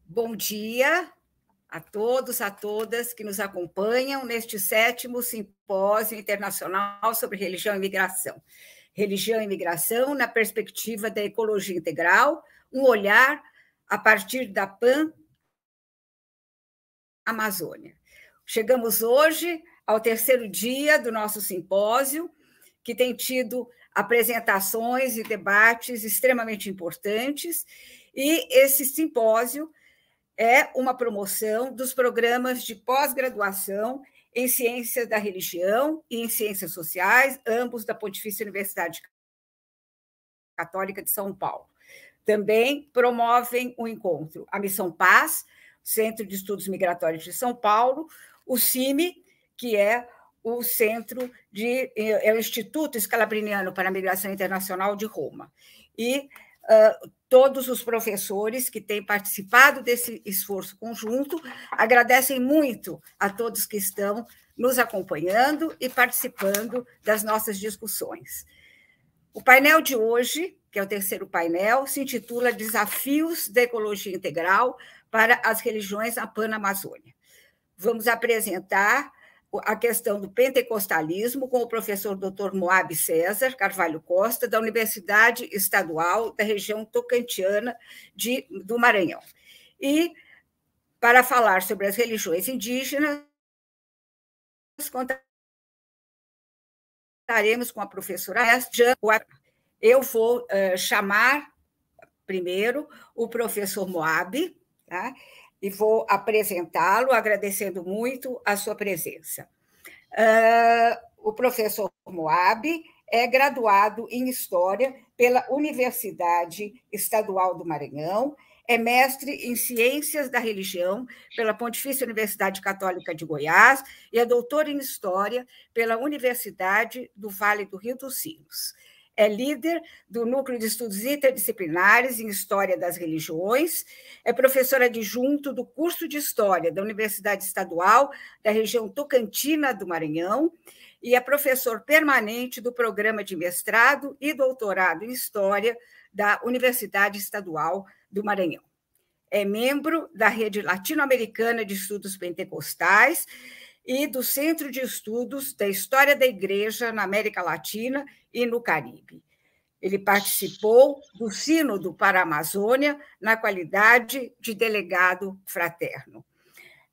Bom dia a todos, a todas que nos acompanham neste 7º Simpósio Internacional sobre Religião e Migração. Religião e Migração na perspectiva da ecologia integral, um olhar a partir da Pan-Amazônia. Chegamos hoje ao 3º dia do nosso simpósio, que tem tido apresentações e debates extremamente importantes, e esse simpósio é uma promoção dos programas de pós-graduação em Ciências da Religião e em Ciências Sociais, ambos da Pontifícia Universidade Católica de São Paulo. Também promovem o encontro a Missão Paz, Centro de Estudos Migratórios de São Paulo, o CIMI, que é o Instituto Scalabriniano para a Migração Internacional de Roma, e todos os professores que têm participado desse esforço conjunto agradecem muito a todos que estão nos acompanhando e participando das nossas discussões. O painel de hoje, que é o 3º painel, se intitula Desafios da Ecologia Integral para as Religiões na Pan-Amazônia. Vamos apresentar a questão do pentecostalismo com o professor Dr. Moab César Carvalho Costa, da Universidade Estadual da região tocantiana do Maranhão. E, para falar sobre as religiões indígenas, contaremos com a professora Jean. Eu vou chamar primeiro o professor Moab, tá? E vou apresentá-lo, agradecendo muito a sua presença. O professor Moab é graduado em História pela Universidade Estadual do Maranhão, é mestre em Ciências da Religião pela Pontifícia Universidade Católica de Goiás e é doutor em História pela Universidade do Vale do Rio dos Sinos. É líder do Núcleo de Estudos Interdisciplinares em História das Religiões, é professor adjunto do curso de História da Universidade Estadual da região tocantina do Maranhão e é professor permanente do programa de mestrado e doutorado em História da Universidade Estadual do Maranhão. É membro da Rede Latino-Americana de Estudos Pentecostais e do Centro de Estudos da História da Igreja na América Latina e no Caribe. Ele participou do Sínodo para a Amazônia na qualidade de delegado fraterno.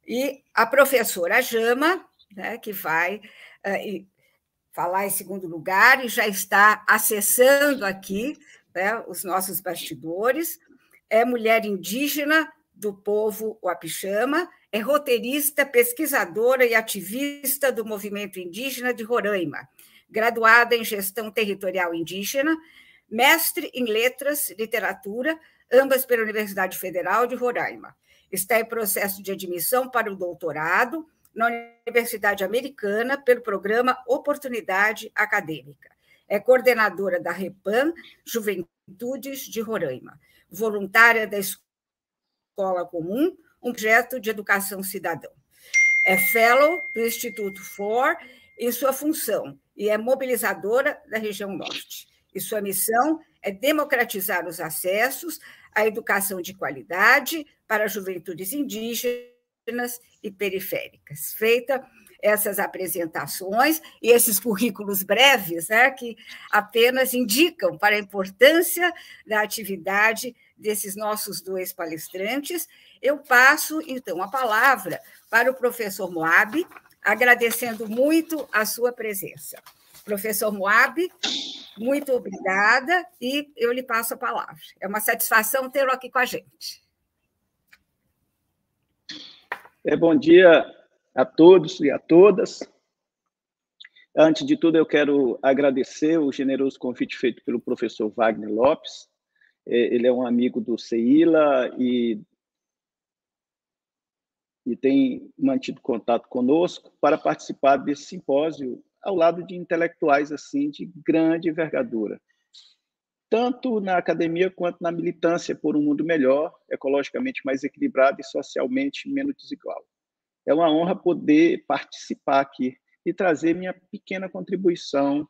E a professora Jama, né, que vai falar em segundo lugar e já está acessando aqui, né, os nossos bastidores, é mulher indígena do povo Uapixama, é roteirista, pesquisadora e ativista do movimento indígena de Roraima, graduada em Gestão Territorial Indígena, mestre em Letras, Literatura, ambas pela Universidade Federal de Roraima. Está em processo de admissão para o doutorado na Universidade Americana pelo programa Oportunidade Acadêmica. É coordenadora da REPAM Juventudes de Roraima, voluntária da Escola Comum, um projeto de educação cidadã. É fellow do Instituto FOR em sua função e é mobilizadora da região norte. E sua missão é democratizar os acessos à educação de qualidade para juventudes indígenas e periféricas. Feita essas apresentações e esses currículos breves, né, que apenas indicam para a importância da atividade desses nossos dois palestrantes, eu passo, então, a palavra para o professor Moab, agradecendo muito a sua presença. Professor Moab, muito obrigada e eu lhe passo a palavra. É uma satisfação tê-lo aqui com a gente. Bom dia a todos e a todas. Antes de tudo, eu quero agradecer o generoso convite feito pelo professor Wagner Lopes. Ele é um amigo do CEILA e tem mantido contato conosco para participar desse simpósio ao lado de intelectuais assim de grande envergadura, tanto na academia quanto na militância por um mundo melhor, ecologicamente mais equilibrado e socialmente menos desigual. É uma honra poder participar aqui e trazer minha pequena contribuição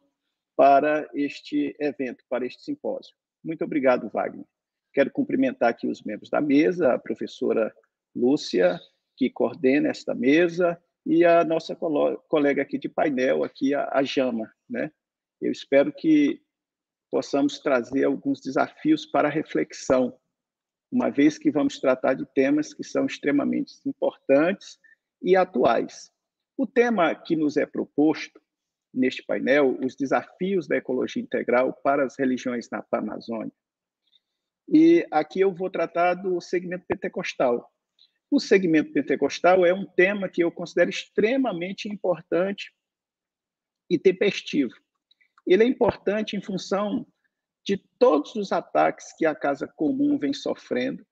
para este evento, para este simpósio. Muito obrigado, Wagner. Quero cumprimentar aqui os membros da mesa, a professora Lúcia, que coordena esta mesa, e a nossa colega aqui de painel, aqui a Jama, né? Eu espero que possamos trazer alguns desafios para a reflexão, uma vez que vamos tratar de temas que são extremamente importantes e atuais. O tema que nos é proposto neste painel, os desafios da ecologia integral para as religiões na Amazônia. E aqui eu vou tratar do segmento pentecostal. O segmento pentecostal é um tema que eu considero extremamente importante e tempestivo. Ele é importante em função de todos os ataques que a Casa Comum vem sofrendo,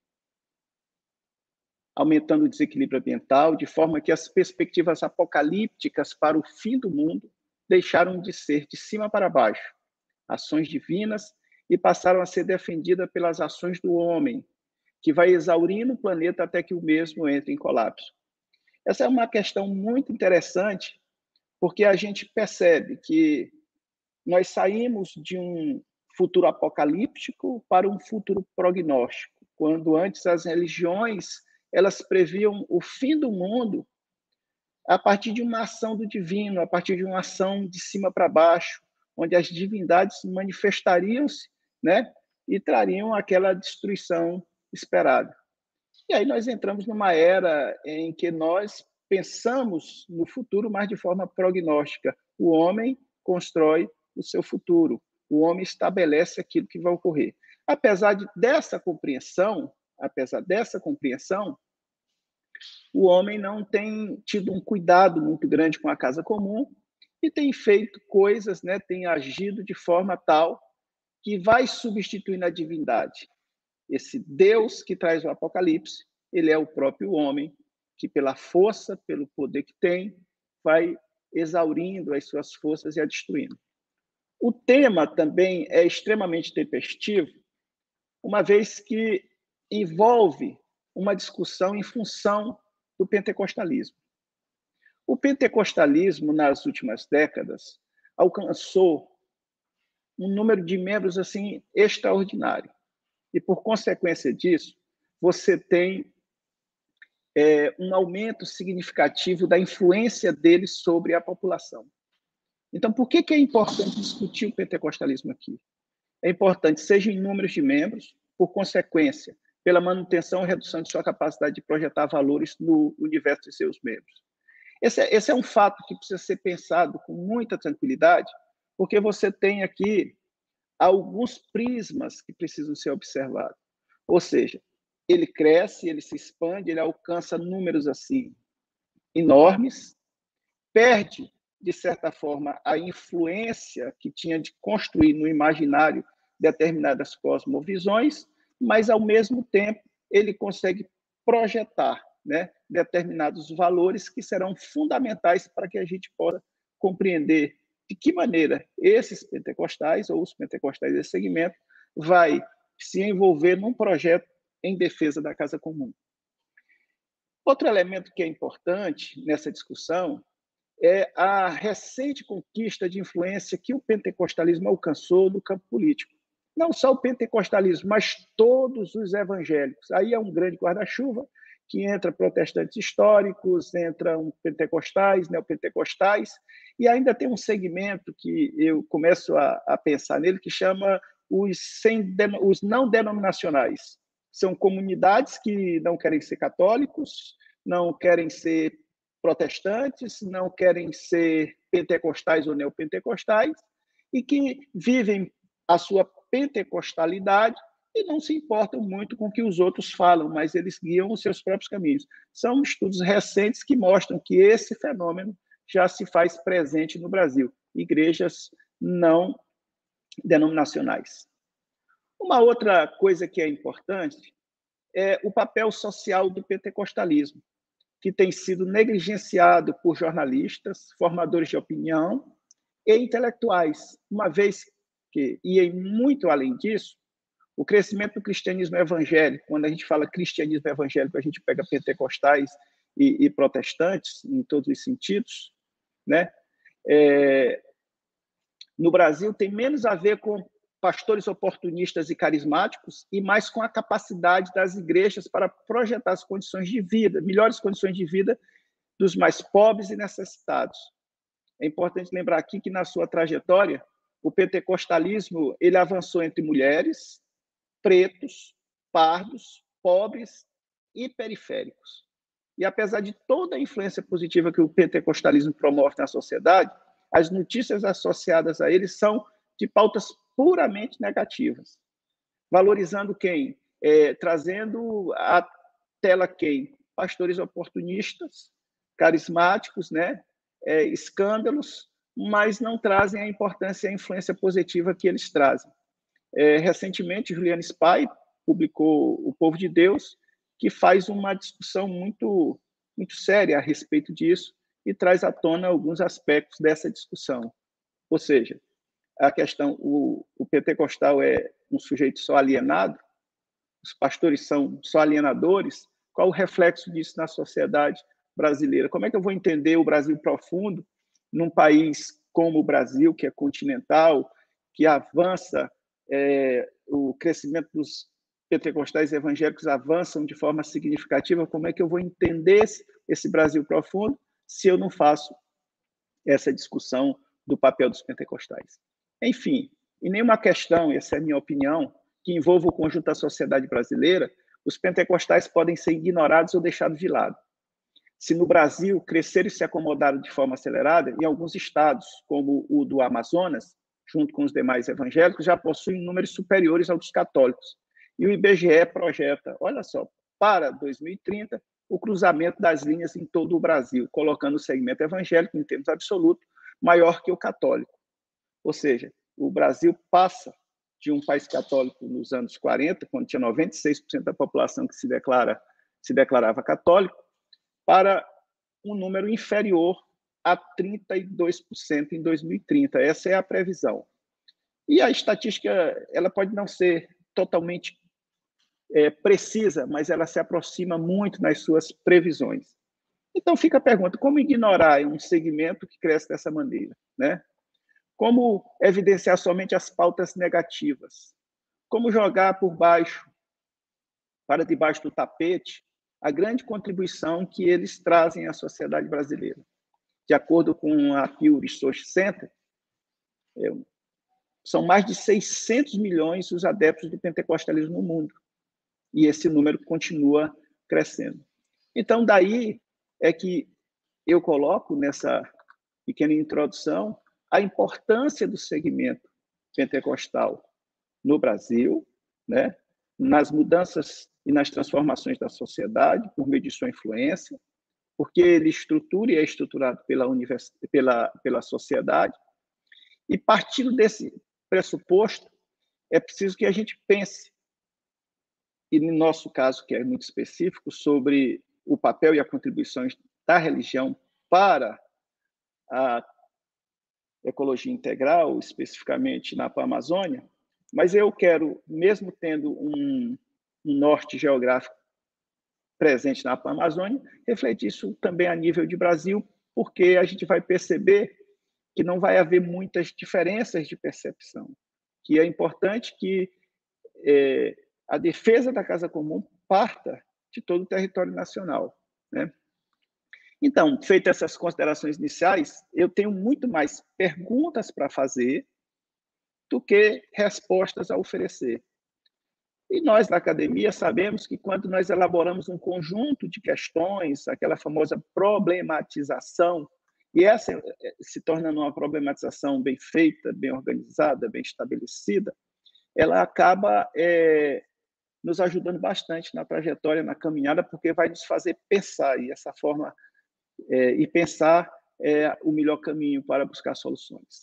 aumentando o desequilíbrio ambiental, de forma que as perspectivas apocalípticas para o fim do mundo deixaram de ser de cima para baixo, ações divinas, e passaram a ser defendidas pelas ações do homem, que vai exaurindo o planeta até que o mesmo entre em colapso. Essa é uma questão muito interessante, porque a gente percebe que nós saímos de um futuro apocalíptico para um futuro prognóstico, quando antes as religiões elas previam o fim do mundo a partir de uma ação do divino, a partir de uma ação de cima para baixo, onde as divindades manifestariam-se, né, e trariam aquela destruição esperada. E aí nós entramos numa era em que nós pensamos no futuro, mas de forma prognóstica. O homem constrói o seu futuro, o homem estabelece aquilo que vai ocorrer. Dessa compreensão, o homem não tem tido um cuidado muito grande com a casa comum e tem feito coisas, né, tem agido de forma tal que vai substituindo a divindade. Esse Deus que traz o Apocalipse, ele é o próprio homem, que pela força, pelo poder que tem, vai exaurindo as suas forças e a destruindo. O tema também é extremamente tempestivo, uma vez que envolve uma discussão em função do pentecostalismo. O pentecostalismo, nas últimas décadas, alcançou um número de membros assim extraordinário. E, por consequência disso, você tem um aumento significativo da influência deles sobre a população. Então, por que é importante discutir o pentecostalismo aqui? É importante, seja em números de membros, por consequência, pela manutenção e redução de sua capacidade de projetar valores no universo de seus membros. Esse é um fato que precisa ser pensado com muita tranquilidade, porque você tem aqui alguns prismas que precisam ser observados. Ou seja, ele cresce, ele se expande, ele alcança números assim enormes, perde, de certa forma, a influência que tinha de construir no imaginário determinadas cosmovisões, mas, ao mesmo tempo, ele consegue projetar, né, determinados valores que serão fundamentais para que a gente possa compreender de que maneira esses pentecostais, ou os pentecostais desse segmento, vai se envolver num projeto em defesa da casa comum. Outro elemento que é importante nessa discussão é a recente conquista de influência que o pentecostalismo alcançou no campo político. Não só o pentecostalismo, mas todos os evangélicos. Aí é um grande guarda-chuva, que entra protestantes históricos, entram pentecostais, neopentecostais, e ainda tem um segmento que eu começo a pensar nele, que chama os não denominacionais. São comunidades que não querem ser católicos, não querem ser protestantes, não querem ser pentecostais ou neopentecostais, e que vivem a sua pentecostalidade e não se importam muito com o que os outros falam, mas eles guiam os seus próprios caminhos. São estudos recentes que mostram que esse fenômeno já se faz presente no Brasil, igrejas não denominacionais. Uma outra coisa que é importante é o papel social do pentecostalismo, que tem sido negligenciado por jornalistas, formadores de opinião e intelectuais, uma vez que, e muito além disso, o crescimento do cristianismo evangélico, quando a gente fala cristianismo evangélico, a gente pega pentecostais e protestantes, em todos os sentidos, né? No Brasil, tem menos a ver com pastores oportunistas e carismáticos e mais com a capacidade das igrejas para projetar as condições de vida, melhores condições de vida dos mais pobres e necessitados. É importante lembrar aqui que, na sua trajetória, o pentecostalismo ele avançou entre mulheres, pretos, pardos, pobres e periféricos. E, apesar de toda a influência positiva que o pentecostalismo promove na sociedade, as notícias associadas a ele são de pautas puramente negativas. Valorizando quem? Trazendo à tela quem? Pastores oportunistas, carismáticos, né? Escândalos, mas não trazem a importância e a influência positiva que eles trazem. Recentemente, Juliana Spy publicou O Povo de Deus, que faz uma discussão muito, muito séria a respeito disso e traz à tona alguns aspectos dessa discussão. Ou seja, a questão, o pentecostal é um sujeito só alienado, os pastores são só alienadores, qual o reflexo disso na sociedade brasileira? Como é que eu vou entender o Brasil profundo num país como o Brasil, que é continental, que avança, o crescimento dos pentecostais evangélicos avançam de forma significativa? Como é que eu vou entender esse Brasil profundo se eu não faço essa discussão do papel dos pentecostais. Enfim, em nenhuma questão, essa é a minha opinião, que envolva o conjunto da sociedade brasileira, os pentecostais podem ser ignorados ou deixados de lado. Se no Brasil cresceram e se acomodaram de forma acelerada, em alguns estados, como o do Amazonas, junto com os demais evangélicos, já possuem números superiores aos dos católicos. E o IBGE projeta, olha só, para 2030, o cruzamento das linhas em todo o Brasil, colocando o segmento evangélico, em termos absolutos, maior que o católico. Ou seja, o Brasil passa de um país católico nos anos 40, quando tinha 96% da população que se declarava católico, para um número inferior a 32% em 2030. Essa é a previsão. E a estatística ela pode não ser totalmente precisa, mas ela se aproxima muito nas suas previsões. Então fica a pergunta, como ignorar um segmento que cresce dessa maneira, né? Como evidenciar somente as pautas negativas? Como jogar para debaixo do tapete, a grande contribuição que eles trazem à sociedade brasileira? De acordo com a Pew Research Center, são mais de 600 milhões os adeptos do pentecostalismo no mundo. E esse número continua crescendo. Então, daí é que eu coloco nessa pequena introdução a importância do segmento pentecostal no Brasil, né, nas mudanças e nas transformações da sociedade, por meio de sua influência, porque ele estrutura e é estruturado pela sociedade. E, partindo desse pressuposto, é preciso que a gente pense, e no nosso caso, que é muito específico, sobre o papel e a contribuição da religião para a ecologia integral, especificamente na Amazônia, mas eu quero, mesmo tendo um norte geográfico presente na Amazônia, refletir isso também a nível de Brasil, porque a gente vai perceber que não vai haver muitas diferenças de percepção, que é importante que a defesa da casa comum parta de todo o território nacional, né? Então, feitas essas considerações iniciais, eu tenho muito mais perguntas para fazer do que respostas a oferecer. E nós, da academia, sabemos que quando nós elaboramos um conjunto de questões, aquela famosa problematização, e essa se tornando uma problematização bem feita, bem organizada, bem estabelecida, ela acaba nos ajudando bastante na trajetória, na caminhada, porque vai nos fazer pensar, e essa forma e pensar o melhor caminho para buscar soluções.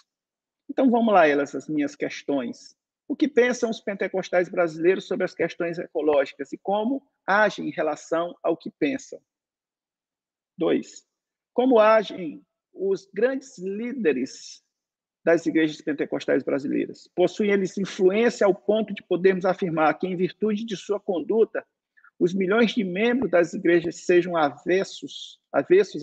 Então, vamos lá, essas minhas questões. O que pensam os pentecostais brasileiros sobre as questões ecológicas e como agem em relação ao que pensam? 2. Como agem os grandes líderes das igrejas pentecostais brasileiras? Possuem eles influência ao ponto de podermos afirmar que, em virtude de sua conduta, os milhões de membros das igrejas sejam avessos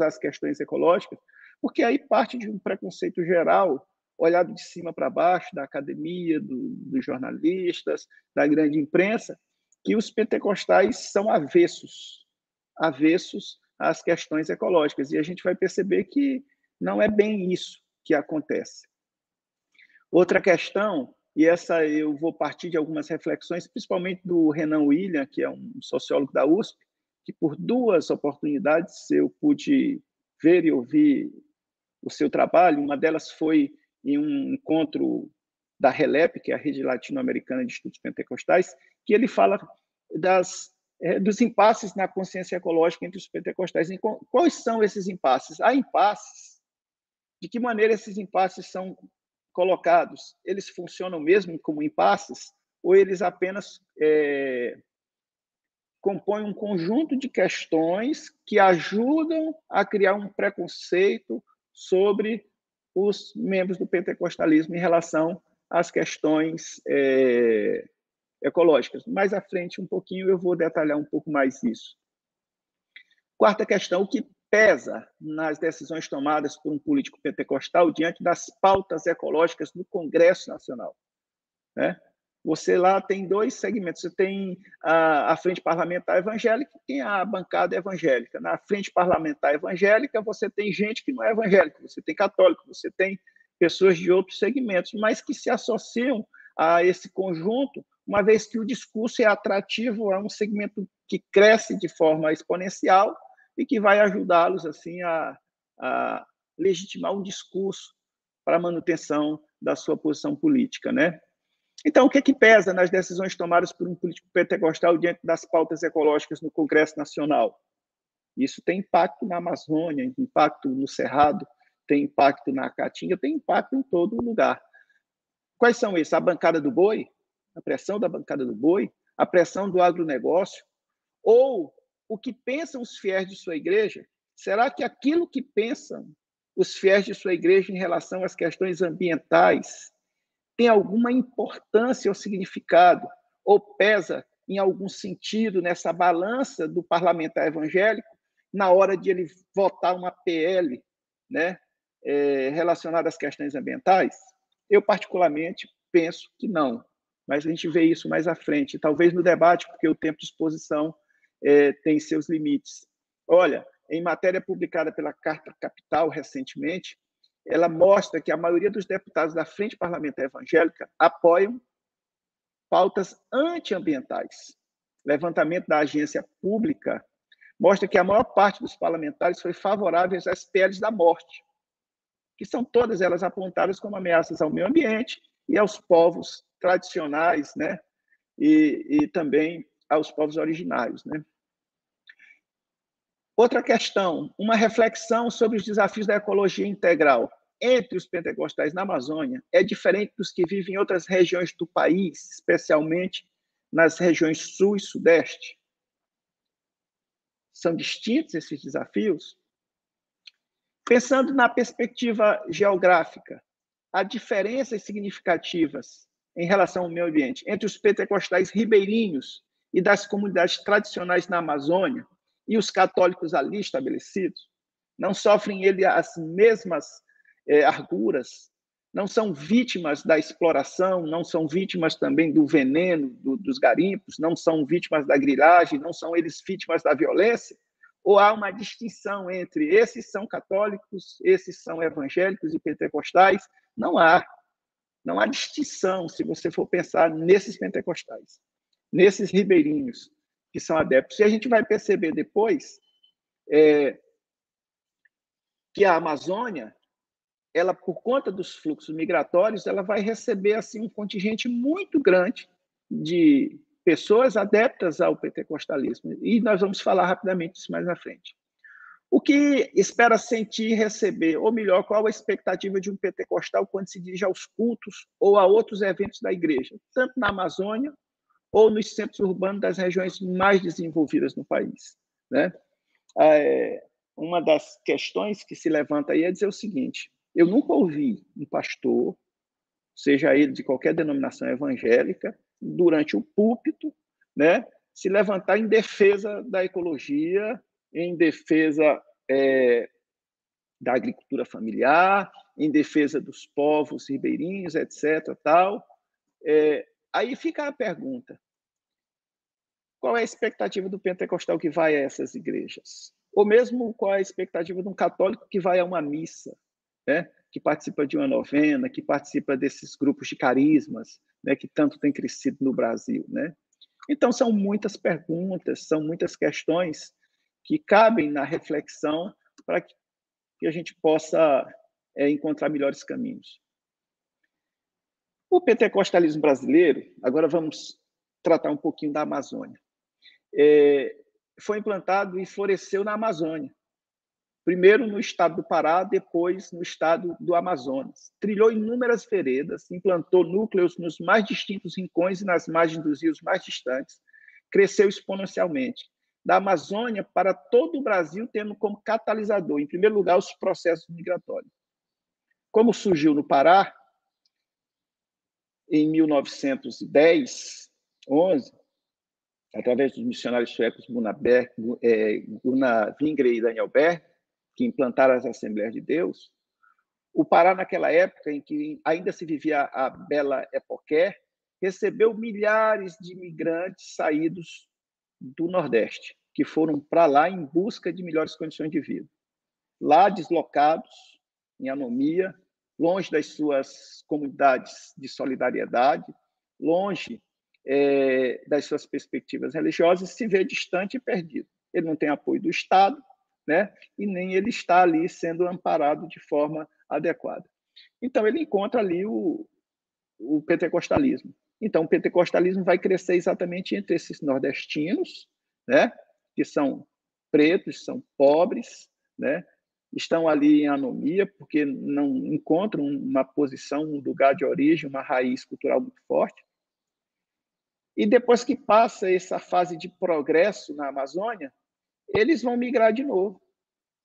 às questões ecológicas? Porque aí parte de um preconceito geral, olhado de cima para baixo, da academia, dos jornalistas, da grande imprensa, que os pentecostais são avessos às questões ecológicas. E a gente vai perceber que não é bem isso que acontece. Outra questão, e essa eu vou partir de algumas reflexões, principalmente do Renan William, que é um sociólogo da USP, que por 2 oportunidades eu pude ver e ouvir o seu trabalho. Uma delas foi em um encontro da RELEP, que é a Rede Latino-Americana de Estudos Pentecostais, que ele fala dos impasses na consciência ecológica entre os pentecostais. E quais são esses impasses? Há impasses. De que maneira esses impasses são colocados? Eles funcionam mesmo como impasses ou eles apenas compõem um conjunto de questões que ajudam a criar um preconceito sobre os membros do pentecostalismo em relação às questões ecológicas? Mais à frente, um pouquinho, eu vou detalhar um pouco mais isso. Quarta questão, o que pesa nas decisões tomadas por um político pentecostal diante das pautas ecológicas do Congresso Nacional, né? você lá tem dois segmentos. Você tem a frente parlamentar evangélica e tem a bancada evangélica. Na frente parlamentar evangélica, você tem gente que não é evangélica, você tem católico, você tem pessoas de outros segmentos, mas que se associam a esse conjunto, uma vez que o discurso é atrativo a um segmento que cresce de forma exponencial e que vai ajudá-los assim a legitimar um discurso para a manutenção da sua posição política, né? Então, o que pesa nas decisões tomadas por um político pentecostal diante das pautas ecológicas no Congresso Nacional? Isso tem impacto na Amazônia, impacto no Cerrado, tem impacto na Caatinga, tem impacto em todo lugar. Quais são esses? A bancada do boi, a pressão da bancada do boi, a pressão do agronegócio, ou o que pensam os fiéis de sua igreja? Será que aquilo que pensam os fiéis de sua igreja em relação às questões ambientais tem alguma importância ou significado, ou pesa em algum sentido nessa balança do parlamentar evangélico na hora de ele votar uma PL, né, relacionada às questões ambientais? Eu, particularmente, penso que não, mas a gente vê isso mais à frente, talvez no debate, porque o tempo de exposição tem seus limites. Olha, em matéria publicada pela Carta Capital recentemente, ela mostra que a maioria dos deputados da Frente Parlamentar Evangélica apoiam pautas antiambientais. Levantamento da agência pública mostra que a maior parte dos parlamentares foi favorável às PLs da morte, que são todas elas apontadas como ameaças ao meio ambiente e aos povos tradicionais, né? E também aos povos originários, né? Outra questão, uma reflexão sobre os desafios da ecologia integral entre os pentecostais na Amazônia é diferente dos que vivem em outras regiões do país, especialmente nas regiões sul e sudeste. São distintos esses desafios? Pensando na perspectiva geográfica, há diferenças significativas em relação ao meio ambiente entre os pentecostais ribeirinhos e das comunidades tradicionais na Amazônia e os católicos ali estabelecidos? Não sofrem eles as mesmas arguras? Não são vítimas da exploração? Não são vítimas também do veneno dos garimpos? Não são vítimas da grilagem? Não são eles vítimas da violência? Ou há uma distinção entre esses são católicos, esses são evangélicos e pentecostais? Não há. Não há distinção se você for pensar nesses pentecostais, nesses ribeirinhos que são adeptos. E a gente vai perceber depois que a Amazônia, ela, por conta dos fluxos migratórios, ela vai receber assim um contingente muito grande de pessoas adeptas ao pentecostalismo. E nós vamos falar rapidamente disso mais na frente. O que espera sentir e receber, ou melhor, qual a expectativa de um pentecostal quando se dirige aos cultos ou a outros eventos da igreja, tanto na Amazônia ou nos centros urbanos das regiões mais desenvolvidas no país, né? Uma das questões que se levanta aí é dizer o seguinte: eu nunca ouvi um pastor, seja ele de qualquer denominação evangélica, durante o púlpito, né, se levantar em defesa da ecologia, em defesa da agricultura familiar, em defesa dos povos ribeirinhos, etc. Tal. Aí fica a pergunta: qual é a expectativa do pentecostal que vai a essas igrejas? Ou mesmo qual é a expectativa de um católico que vai a uma missa, né? Que participa de uma novena, que participa desses grupos de carismas, né? Que tanto tem crescido no Brasil, né? Então, são muitas perguntas, são muitas questões que cabem na reflexão para que a gente possa encontrar melhores caminhos. O pentecostalismo brasileiro, agora vamos tratar um pouquinho da Amazônia, foi implantado e floresceu na Amazônia. Primeiro no estado do Pará, depois no estado do Amazonas. Trilhou inúmeras veredas, implantou núcleos nos mais distintos rincões e nas margens dos rios mais distantes. Cresceu exponencialmente. Da Amazônia para todo o Brasil, tendo como catalisador, em primeiro lugar, os processos migratórios. Como surgiu no Pará, em 1910, 11, através dos missionários suecos Gunnar Wingre e Daniel Berg, que implantaram as Assembleias de Deus, o Pará, naquela época em que ainda se vivia a Bela Époque, recebeu milhares de imigrantes saídos do Nordeste, que foram para lá em busca de melhores condições de vida. Lá, deslocados, em anomia, longe das suas comunidades de solidariedade, longe das suas perspectivas religiosas, se vê distante e perdido. Ele não tem apoio do Estado, né? E nem ele está ali sendo amparado de forma adequada. Então, ele encontra ali o pentecostalismo. Então, o pentecostalismo vai crescer exatamente entre esses nordestinos, né? Que são pretos, são pobres, né? Estão ali em anomia, porque não encontram uma posição, um lugar de origem, uma raiz cultural muito forte. E depois que passa essa fase de progresso na Amazônia, eles vão migrar de novo.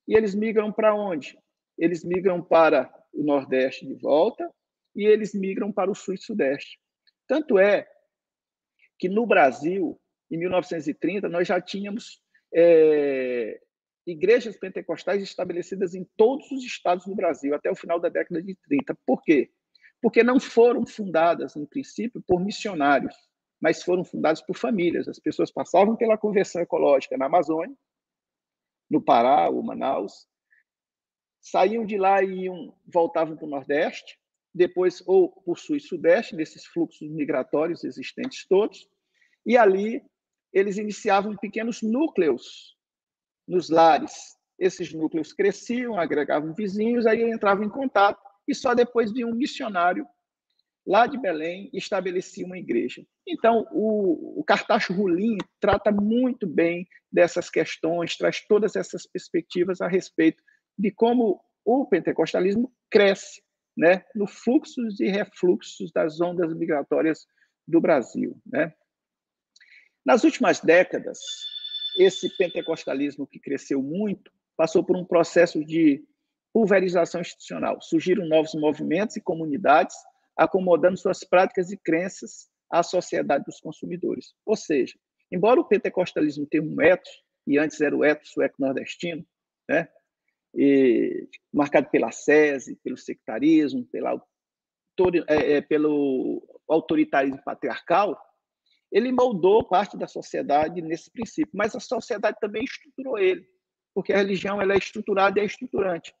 E eles migram para onde? Eles migram para o Nordeste de volta e eles migram para o Sul e Sudeste. Tanto é que no Brasil, em 1930, nós já tínhamos igrejas pentecostais estabelecidas em todos os estados do Brasil, até o final da década de 30. Por quê? Porque não foram fundadas, em princípio, por missionários, mas foram fundadas por famílias. As pessoas passavam pela conversão ecológica na Amazônia, no Pará ou Manaus, saíam de lá e voltavam para o Nordeste, depois ou para o Sul e Sudeste, nesses fluxos migratórios existentes todos, e ali eles iniciavam pequenos núcleos nos lares. Esses núcleos cresciam, agregavam vizinhos, aí entravam em contato, e só depois vinha um missionário lá de Belém e estabelecia uma igreja. Então, o Cartacho Rulim trata muito bem dessas questões, traz todas essas perspectivas a respeito de como o pentecostalismo cresce, né, no fluxos e refluxos das ondas migratórias do Brasil, né? Nas últimas décadas, esse pentecostalismo que cresceu muito passou por um processo de pulverização institucional. Surgiram novos movimentos e comunidades acomodando suas práticas e crenças à sociedade dos consumidores. Ou seja, embora o pentecostalismo tenha um ethos, e antes era o ethos sueco-nordestino, né, marcado pela sese, pelo sectarismo, pelo autoritarismo patriarcal, ele moldou parte da sociedade nesse princípio, mas a sociedade também estruturou ele, porque a religião ela é estruturada e é estruturante.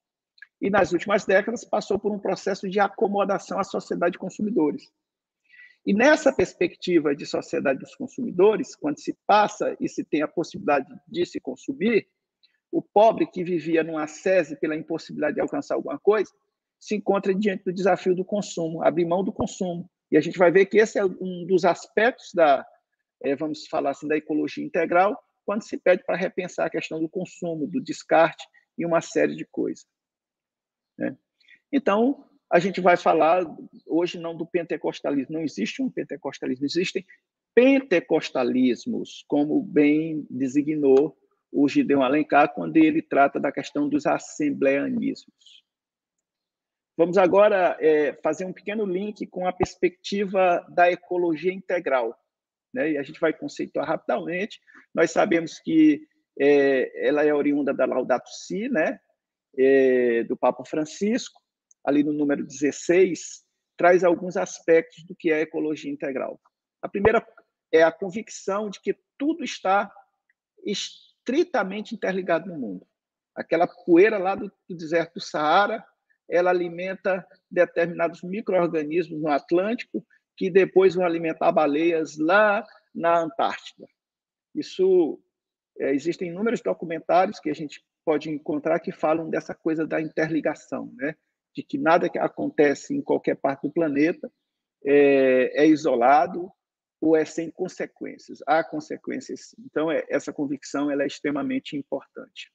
E nas últimas décadas passou por um processo de acomodação à sociedade de consumidores. E nessa perspectiva de sociedade dos consumidores, quando se passa e se tem a possibilidade de se consumir, o pobre que vivia numa sese pela impossibilidade de alcançar alguma coisa, se encontra diante do desafio do consumo, abrir mão do consumo. E a gente vai ver que esse é um dos aspectos vamos falar assim, da ecologia integral, quando se pede para repensar a questão do consumo, do descarte e uma série de coisas, né? Então, a gente vai falar hoje não do pentecostalismo, não existe um pentecostalismo, existem pentecostalismos, como bem designou o Gideon Alencar quando ele trata da questão dos assembleanismos. Vamos agora fazer um pequeno link com a perspectiva da ecologia integral, né? E a gente vai conceituar rapidamente. Nós sabemos que ela é oriunda da Laudato Si, né? Do Papa Francisco, ali no número 16, traz alguns aspectos do que é a ecologia integral. A primeira é a convicção de que tudo está estritamente interligado no mundo. Aquela poeira lá do deserto do Saara, ela alimenta determinados micro-organismos no Atlântico, que depois vão alimentar baleias lá na Antártida. Isso, existem inúmeros documentários que a gente pode encontrar que falam dessa coisa da interligação, né? De que nada que acontece em qualquer parte do planeta é isolado ou é sem consequências. Há consequências, sim. Então, essa convicção ela é extremamente importante.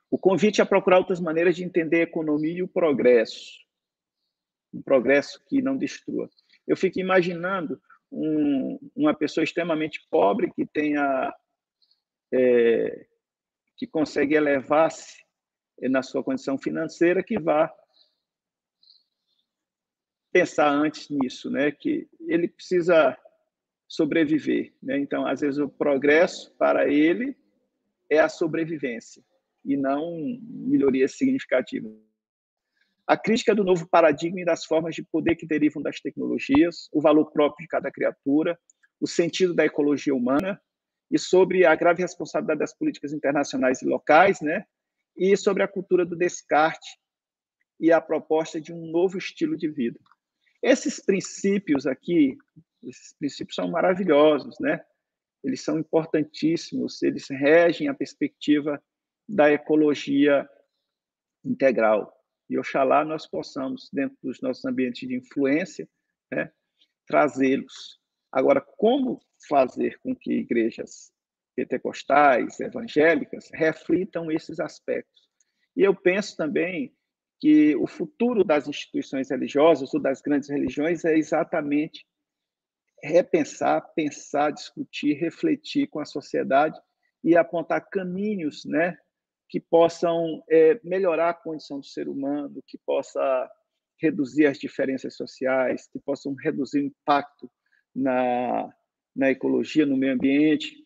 O convite é procurar outras maneiras de entender a economia e o progresso. Um progresso que não destrua. Eu fico imaginando uma pessoa extremamente pobre que tenha que consegue elevar-se na sua condição financeira, que vá pensar antes nisso, né? Que ele precisa sobreviver, né? Então, às vezes, o progresso para ele é a sobrevivência e não melhoria significativa. a crítica do novo paradigma e das formas de poder que derivam das tecnologias, o valor próprio de cada criatura, o sentido da ecologia humana, e sobre a grave responsabilidade das políticas internacionais e locais, né? E sobre a cultura do descarte e a proposta de um novo estilo de vida. Esses princípios aqui, esses princípios são maravilhosos, né? Eles são importantíssimos, eles regem a perspectiva da ecologia integral. E oxalá nós possamos, dentro dos nossos ambientes de influência, né, trazê-los. Agora, como fazer com que igrejas pentecostais, evangélicas, reflitam esses aspectos? E eu penso também que o futuro das instituições religiosas ou das grandes religiões é exatamente repensar, pensar, discutir, refletir com a sociedade e apontar caminhos, né, que possam melhorar a condição do ser humano, que possa reduzir as diferenças sociais, que possam reduzir o impacto na ecologia, no meio ambiente.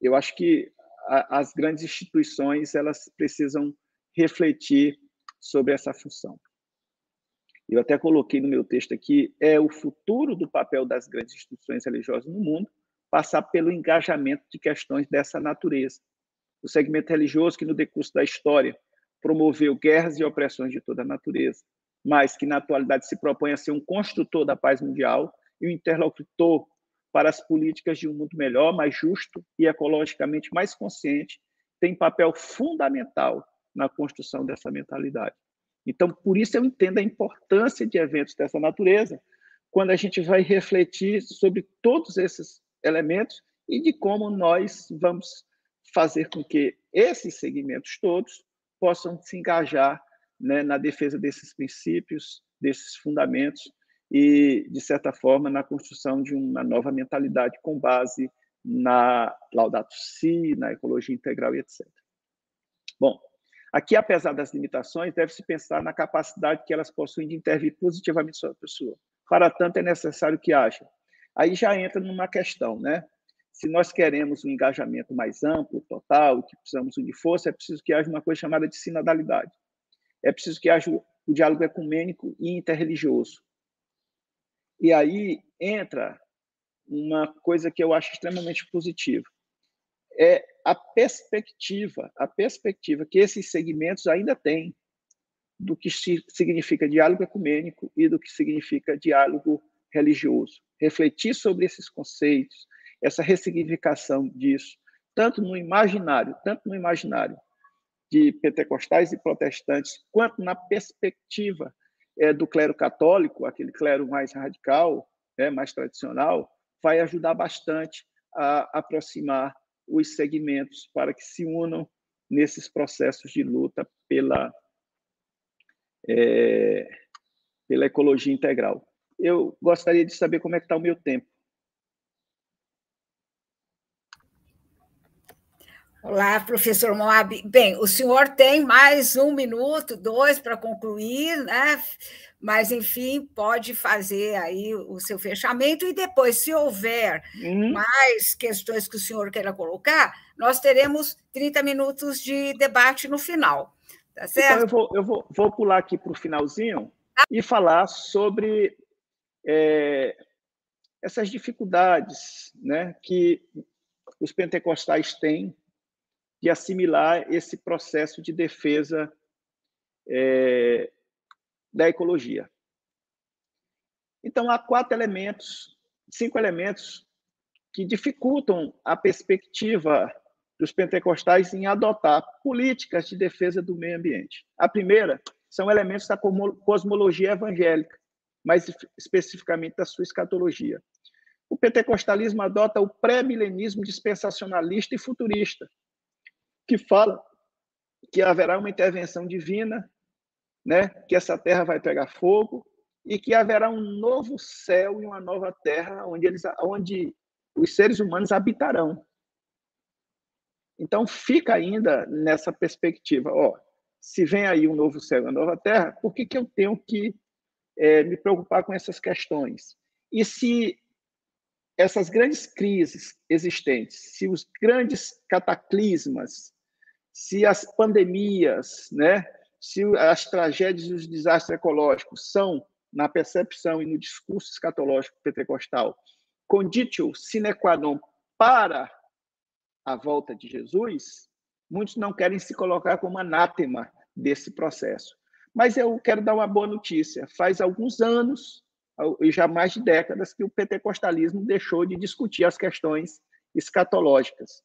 Eu acho que as grandes instituições elas precisam refletir sobre essa função. Eu até coloquei no meu texto aqui, é o futuro do papel das grandes instituições religiosas no mundo passar pelo engajamento de questões dessa natureza. O segmento religioso que, no decurso da história, promoveu guerras e opressões de toda a natureza, mas que, na atualidade, se propõe a ser um construtor da paz mundial e um interlocutor para as políticas de um mundo melhor, mais justo e ecologicamente mais consciente, tem papel fundamental na construção dessa mentalidade. Então, por isso eu entendo a importância de eventos dessa natureza, quando a gente vai refletir sobre todos esses elementos e de como nós vamos fazer com que esses segmentos todos possam se engajar, né, na defesa desses princípios, desses fundamentos e, de certa forma, na construção de uma nova mentalidade com base na Laudato Si, na ecologia integral e etc. Bom, aqui, apesar das limitações, deve-se pensar na capacidade que elas possuem de intervir positivamente sobre a pessoa. Para tanto, é necessário que haja. Aí já entra numa questão, né? Se nós queremos um engajamento mais amplo, total, que precisamos unir força, é preciso que haja uma coisa chamada de sinodalidade. É preciso que haja o diálogo ecumênico e interreligioso. E aí entra uma coisa que eu acho extremamente positiva. É a perspectiva que esses segmentos ainda têm do que significa diálogo ecumênico e do que significa diálogo religioso. Refletir sobre esses conceitos, essa ressignificação disso, tanto no imaginário de pentecostais e protestantes, quanto na perspectiva do clero católico, aquele clero mais radical, mais tradicional, vai ajudar bastante a aproximar os segmentos para que se unam nesses processos de luta pela ecologia integral. Eu gostaria de saber como é que está o meu tempo. Olá, professor Moab. Bem, o senhor tem mais 1 minuto, 2 para concluir, né? Mas, enfim, pode fazer aí o seu fechamento e depois, se houver mais questões que o senhor queira colocar, nós teremos 30 minutos de debate no final, tá certo? Então, eu vou pular aqui para o finalzinho e falar sobre essas dificuldades, né, que os pentecostais têm de assimilar esse processo de defesa da ecologia. Então, há 5 elementos que dificultam a perspectiva dos pentecostais em adotar políticas de defesa do meio ambiente. A primeira são elementos da cosmologia evangélica, mais especificamente da sua escatologia. O pentecostalismo adota o pré-milenismo dispensacionalista e futurista, que fala que haverá uma intervenção divina, né, que essa terra vai pegar fogo e que haverá um novo céu e uma nova terra onde os seres humanos habitarão. Então, fica ainda nessa perspectiva. Se vem aí um novo céu e uma nova terra, por que eu tenho que me preocupar com essas questões? E se essas grandes crises existentes, se os grandes cataclismas, se as pandemias, né, Se as tragédias e os desastres ecológicos são, na percepção e no discurso escatológico pentecostal, conditio sine qua non para a volta de Jesus, muitos não querem se colocar como anátema desse processo. Mas eu quero dar uma boa notícia. Faz alguns anos, e já mais de décadas, que o pentecostalismo deixou de discutir as questões escatológicas,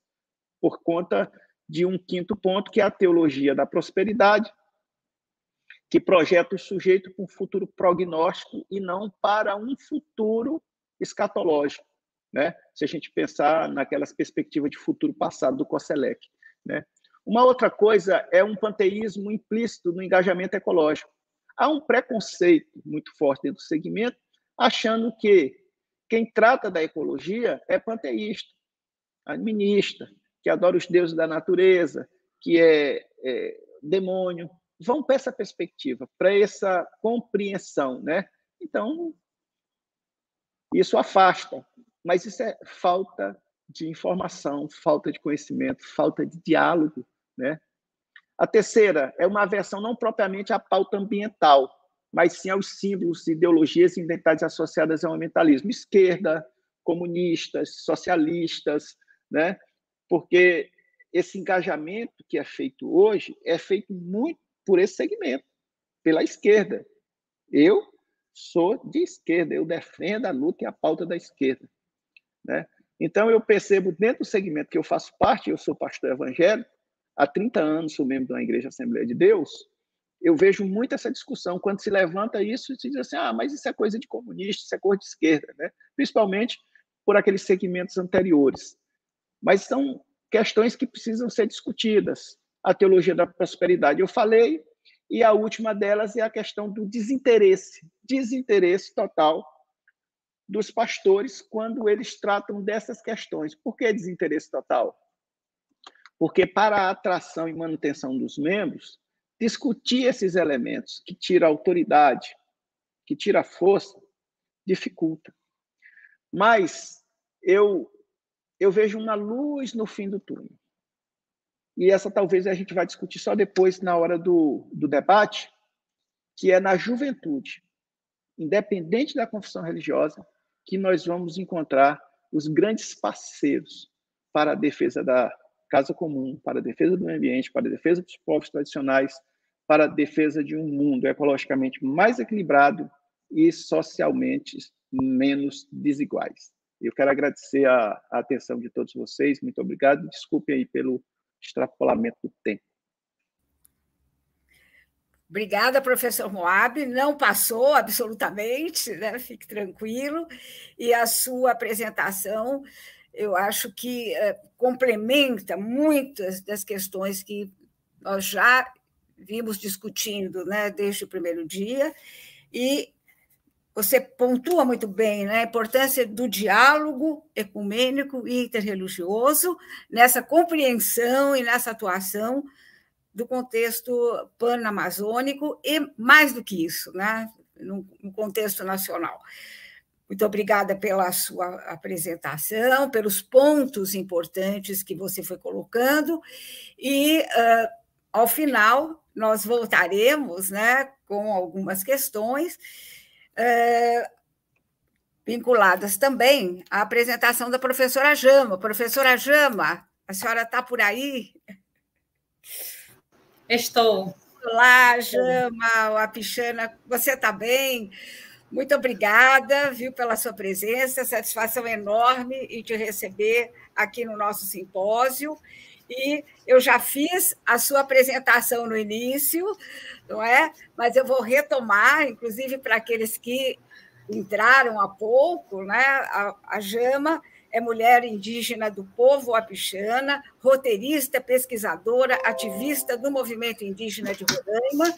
por conta de um quinto ponto, que é a teologia da prosperidade, que projeta o sujeito para um futuro prognóstico e não para um futuro escatológico, né? Se a gente pensar naquelas perspectivas de futuro passado do Koselleck, né? Uma outra coisa é um panteísmo implícito no engajamento ecológico. Há um preconceito muito forte dentro do segmento, achando que quem trata da ecologia é panteísta, animista, que adora os deuses da natureza, que é demônio. Vão para essa perspectiva, para essa compreensão, né? Então, isso afasta, mas isso é falta de informação, falta de conhecimento, falta de diálogo, né? A terceira é uma aversão não propriamente à pauta ambiental, mas sim aos símbolos, ideologias e identidades associadas ao ambientalismo. Esquerda, comunistas, socialistas, né? Porque esse engajamento que é feito hoje é feito muito por esse segmento, pela esquerda. Eu sou de esquerda, eu defendo a luta e a pauta da esquerda, né? Então, eu percebo dentro do segmento que eu faço parte, eu sou pastor evangélico, há 30 anos sou membro de uma igreja Assembleia de Deus, eu vejo muito essa discussão, quando se levanta isso e se diz assim, mas isso é coisa de comunista, isso é coisa de esquerda, né? Principalmente por aqueles segmentos anteriores. Mas são questões que precisam ser discutidas. A teologia da prosperidade, eu falei, e a última delas é a questão do desinteresse total dos pastores quando eles tratam dessas questões. Por que desinteresse total? Porque para a atração e manutenção dos membros, discutir esses elementos que tira a autoridade, que tira a força, dificulta. Mas eu vejo uma luz no fim do túnel. E essa talvez a gente vai discutir só depois, na hora do debate, que é na juventude, independente da confissão religiosa, que nós vamos encontrar os grandes parceiros para a defesa da casa comum, para a defesa do meio ambiente, para a defesa dos povos tradicionais, para a defesa de um mundo ecologicamente mais equilibrado e socialmente menos desiguais. Eu quero agradecer a atenção de todos vocês, muito obrigado, desculpe aí pelo extrapolamento do tempo. Obrigada, professor Moab. Não passou absolutamente, né? Fique tranquilo. E a sua apresentação, eu acho que complementa muitas das questões que nós já vimos discutindo, né, desde o primeiro dia. E você pontua muito bem, né, a importância do diálogo ecumênico e interreligioso nessa compreensão e nessa atuação do contexto pan-amazônico e, mais do que isso, né, no contexto nacional. Muito obrigada pela sua apresentação, pelos pontos importantes que você foi colocando, e, ao final, nós voltaremos, né, com algumas questões vinculadas também à apresentação da professora Jama. Professora Jama, a senhora está por aí? Estou. Olá, Jama, Wapichana, você está bem? Muito obrigada, viu, pela sua presença, satisfação enorme em te receber aqui no nosso simpósio. E eu já fiz a sua apresentação no início, não é? Mas eu vou retomar, inclusive para aqueles que entraram há pouco, né? A Jama é mulher indígena do povo Wapichana, roteirista, pesquisadora, ativista do movimento indígena de Roraima,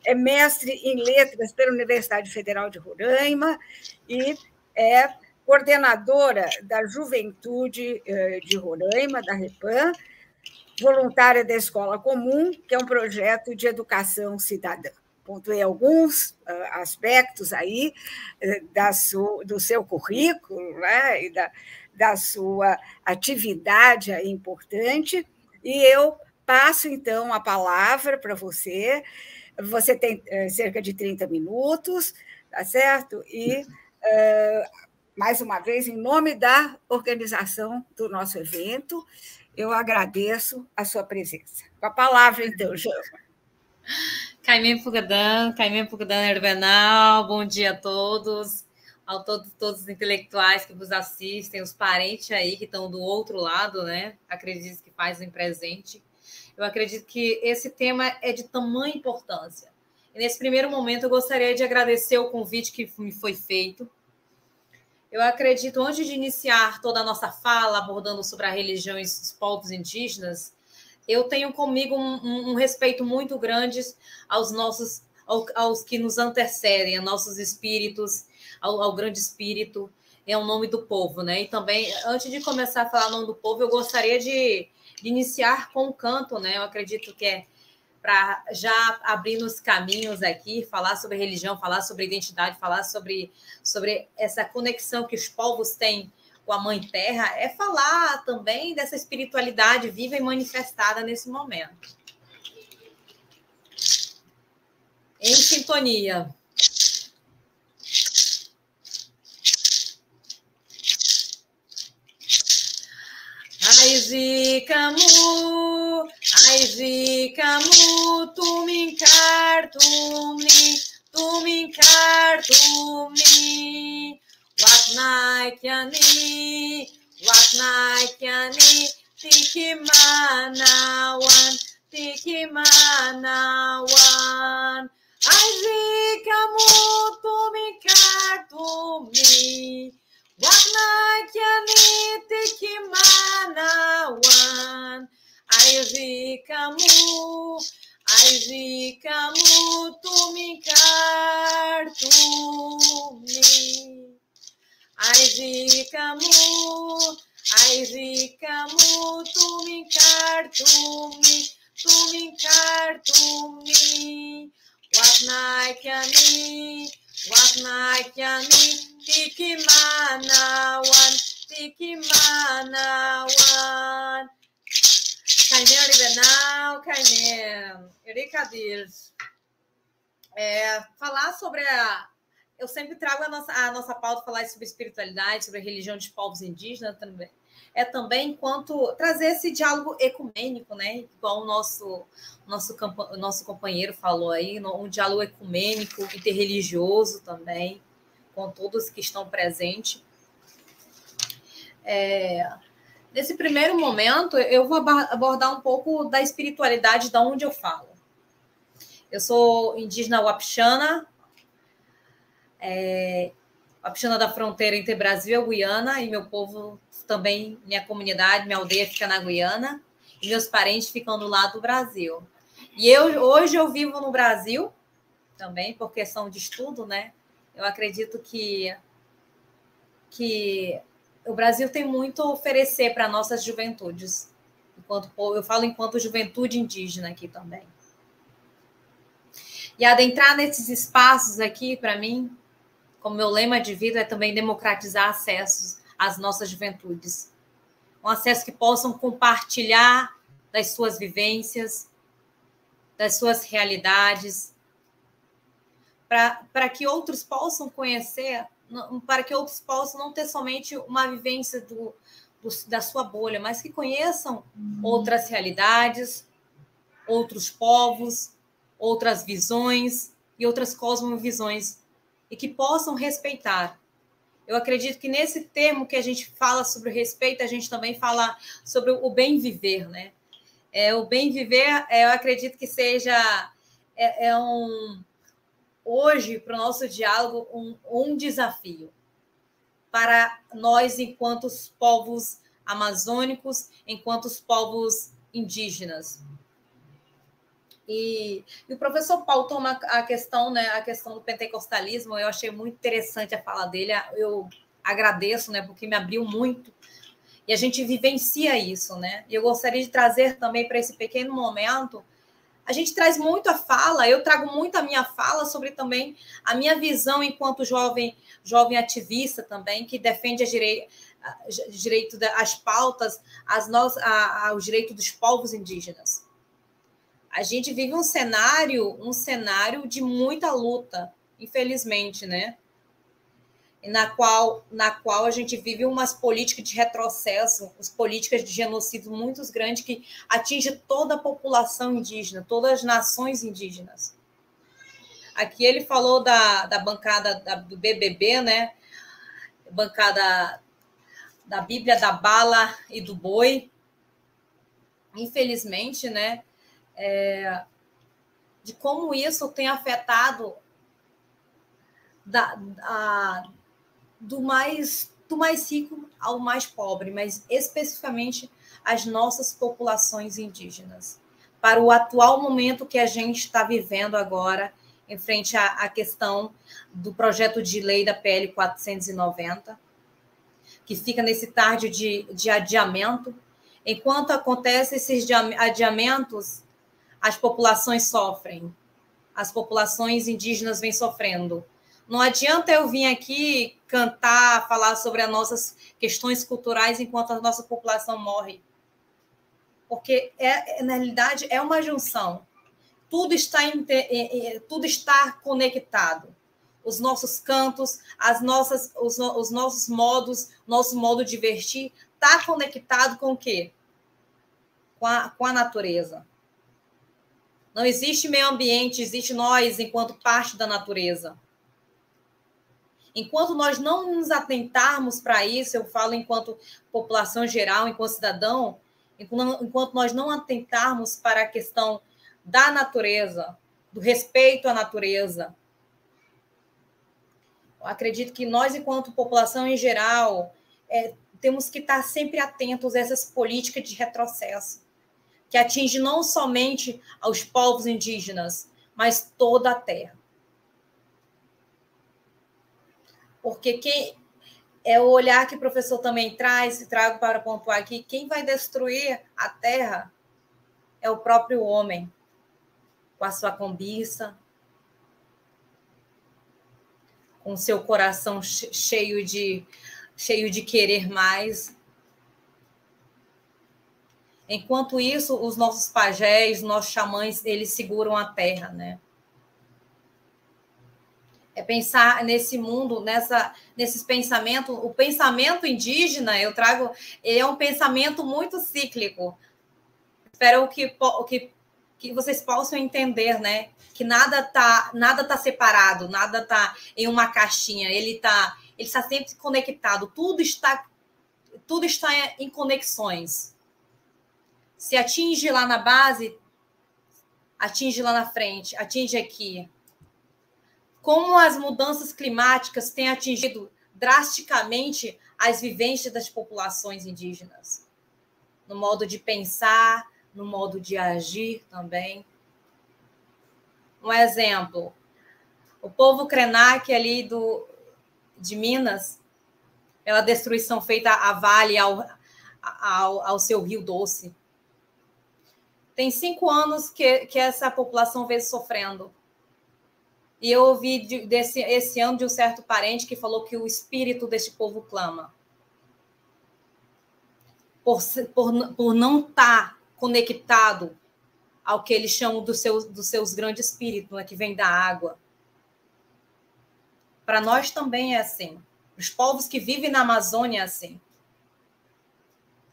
é mestre em letras pela Universidade Federal de Roraima e é coordenadora da Juventude de Roraima, da REPAM, voluntária da Escola Comum, que é um projeto de educação cidadã. Pontuei alguns aspectos aí do seu currículo, né, e da sua atividade aí importante, e eu passo, então, a palavra para você, Você tem cerca de 30 minutos, tá certo? E, mais uma vez, em nome da organização do nosso evento, eu agradeço a sua presença. Com a palavra, então, Jama. Carmen Pugadan Herbenal, bom dia a todos, todos os intelectuais que vos assistem, os parentes aí que estão do outro lado, né? Acredito que fazem presente. Eu acredito que esse tema é de tamanha importância. E nesse primeiro momento, eu gostaria de agradecer o convite que me foi feito. Eu acredito, antes de iniciar toda a nossa fala, abordando sobre as religiões dos povos indígenas, eu tenho comigo um respeito muito grande aos que nos antecedem, a nossos espíritos, ao grande espírito, é o nome do povo, né? E também, antes de começar a falar o nome do povo, eu gostaria de iniciar com um canto, né? Eu acredito que é para já abrir nos caminhos aqui, falar sobre religião, falar sobre identidade, falar sobre essa conexão que os povos têm com a Mãe Terra, é falar também dessa espiritualidade viva e manifestada nesse momento. Em sintonia. Aizikamu, tuminkartumi, Waknaikyani, tikimanawan, Aizikamu, tuminkartumi, Waknaikyani, tikimanawan, Aizikamu, tuminkartumi, Aizikamu, tuminkartumi, Waknaikyani, tikimanawan. Carmen Liberal, Carmen, Erikadir. Falar sobre eu sempre trago a nossa pauta, falar sobre espiritualidade, sobre a religião dos povos indígenas também. Também enquanto trazer esse diálogo ecumênico, né? Igual o nosso companheiro falou aí, um diálogo ecumênico, interreligioso também, com todos que estão presentes. Nesse primeiro momento, eu vou abordar um pouco da espiritualidade da onde eu falo. Eu sou indígena Wapixana, Wapixana da fronteira entre Brasil e Guiana, e meu povo também, minha comunidade, minha aldeia fica na Guiana, e meus parentes ficam do lado do Brasil. E hoje eu vivo no Brasil, também, por questão de estudo, né? Eu acredito que o Brasil tem muito a oferecer para nossas juventudes. Eu falo enquanto juventude indígena aqui também. E adentrar nesses espaços aqui, para mim, como meu lema de vida é também democratizar acessos às nossas juventudes. Um acesso que possam compartilhar das suas vivências, das suas realidades, para que outros possam conhecer, para que outros possam não ter somente uma vivência da sua bolha, mas que conheçam outras realidades, outros povos, outras visões e outras cosmovisões, e que possam respeitar. Eu acredito que nesse termo que a gente fala sobre o respeito, a gente também fala sobre o bem viver, né? O bem viver, eu acredito que seja hoje, para o nosso diálogo, um desafio para nós, enquanto povos amazônicos, enquanto povos indígenas. E o professor Paulo toma a questão, né, a questão do pentecostalismo, eu achei muito interessante a fala dele, eu agradeço, né, porque me abriu muito, e a gente vivencia isso, né? E eu gostaria de trazer também para esse pequeno momento, a gente traz muito a fala, eu trago muito a minha fala sobre também a minha visão enquanto jovem ativista também, que defende as pautas, os direitos dos povos indígenas. a gente vive um cenário de muita luta, infelizmente, né? Na qual a gente vive umas políticas de retrocesso, as políticas de genocídio muito grandes que atingem toda a população indígena, todas as nações indígenas. Aqui ele falou da bancada do BBB, né? Bancada da Bíblia, da bala e do boi. Infelizmente, né? De como isso tem afetado do mais rico ao mais pobre, mas especificamente as nossas populações indígenas. Para o atual momento que a gente está vivendo agora, em frente à questão do projeto de lei da PL 490, que fica nesse tarde de adiamento. Enquanto acontecem esses adiamentos, as populações sofrem, as populações indígenas vêm sofrendo. Não adianta eu vir aqui cantar, falar sobre as nossas questões culturais enquanto a nossa população morre. Porque, na realidade, é uma junção. Tudo está conectado. Os nossos cantos, os nossos modos, nosso modo de vestir, está conectado com o quê? Com a natureza. Não existe meio ambiente, existe nós enquanto parte da natureza. Enquanto nós não nos atentarmos para isso, eu falo enquanto população geral, enquanto cidadão, enquanto nós não atentarmos para a questão da natureza, do respeito à natureza, eu acredito que nós, enquanto população em geral, temos que estar sempre atentos a essas políticas de retrocesso, que atingem não somente aos povos indígenas, mas toda a terra. Porque é o olhar que o professor também trago para pontuar aqui, quem vai destruir a terra é o próprio homem, com a sua cobiça, com seu coração cheio de querer mais. Enquanto isso, os nossos pajés, nossos xamãs, eles seguram a terra, né? É pensar nesse mundo, nesses pensamentos. O pensamento indígena, ele é um pensamento muito cíclico. Espero que vocês possam entender, né? Que nada tá separado, nada tá em uma caixinha. Ele está sempre conectado. Tudo está em conexões. Se atinge lá na base, atinge lá na frente, atinge aqui. Como as mudanças climáticas têm atingido drasticamente as vivências das populações indígenas, no modo de pensar, no modo de agir também. Um exemplo, o povo Krenak ali de Minas, pela destruição feita a Vale ao seu Rio Doce. Tem 5 anos que essa população vem sofrendo. E eu ouvi esse ano de um certo parente que falou que o espírito desse povo clama. Por não estar conectado ao que eles chamam dos seus grandes espíritos, né, que vem da água. Para nós também é assim. Os povos que vivem na Amazônia é assim.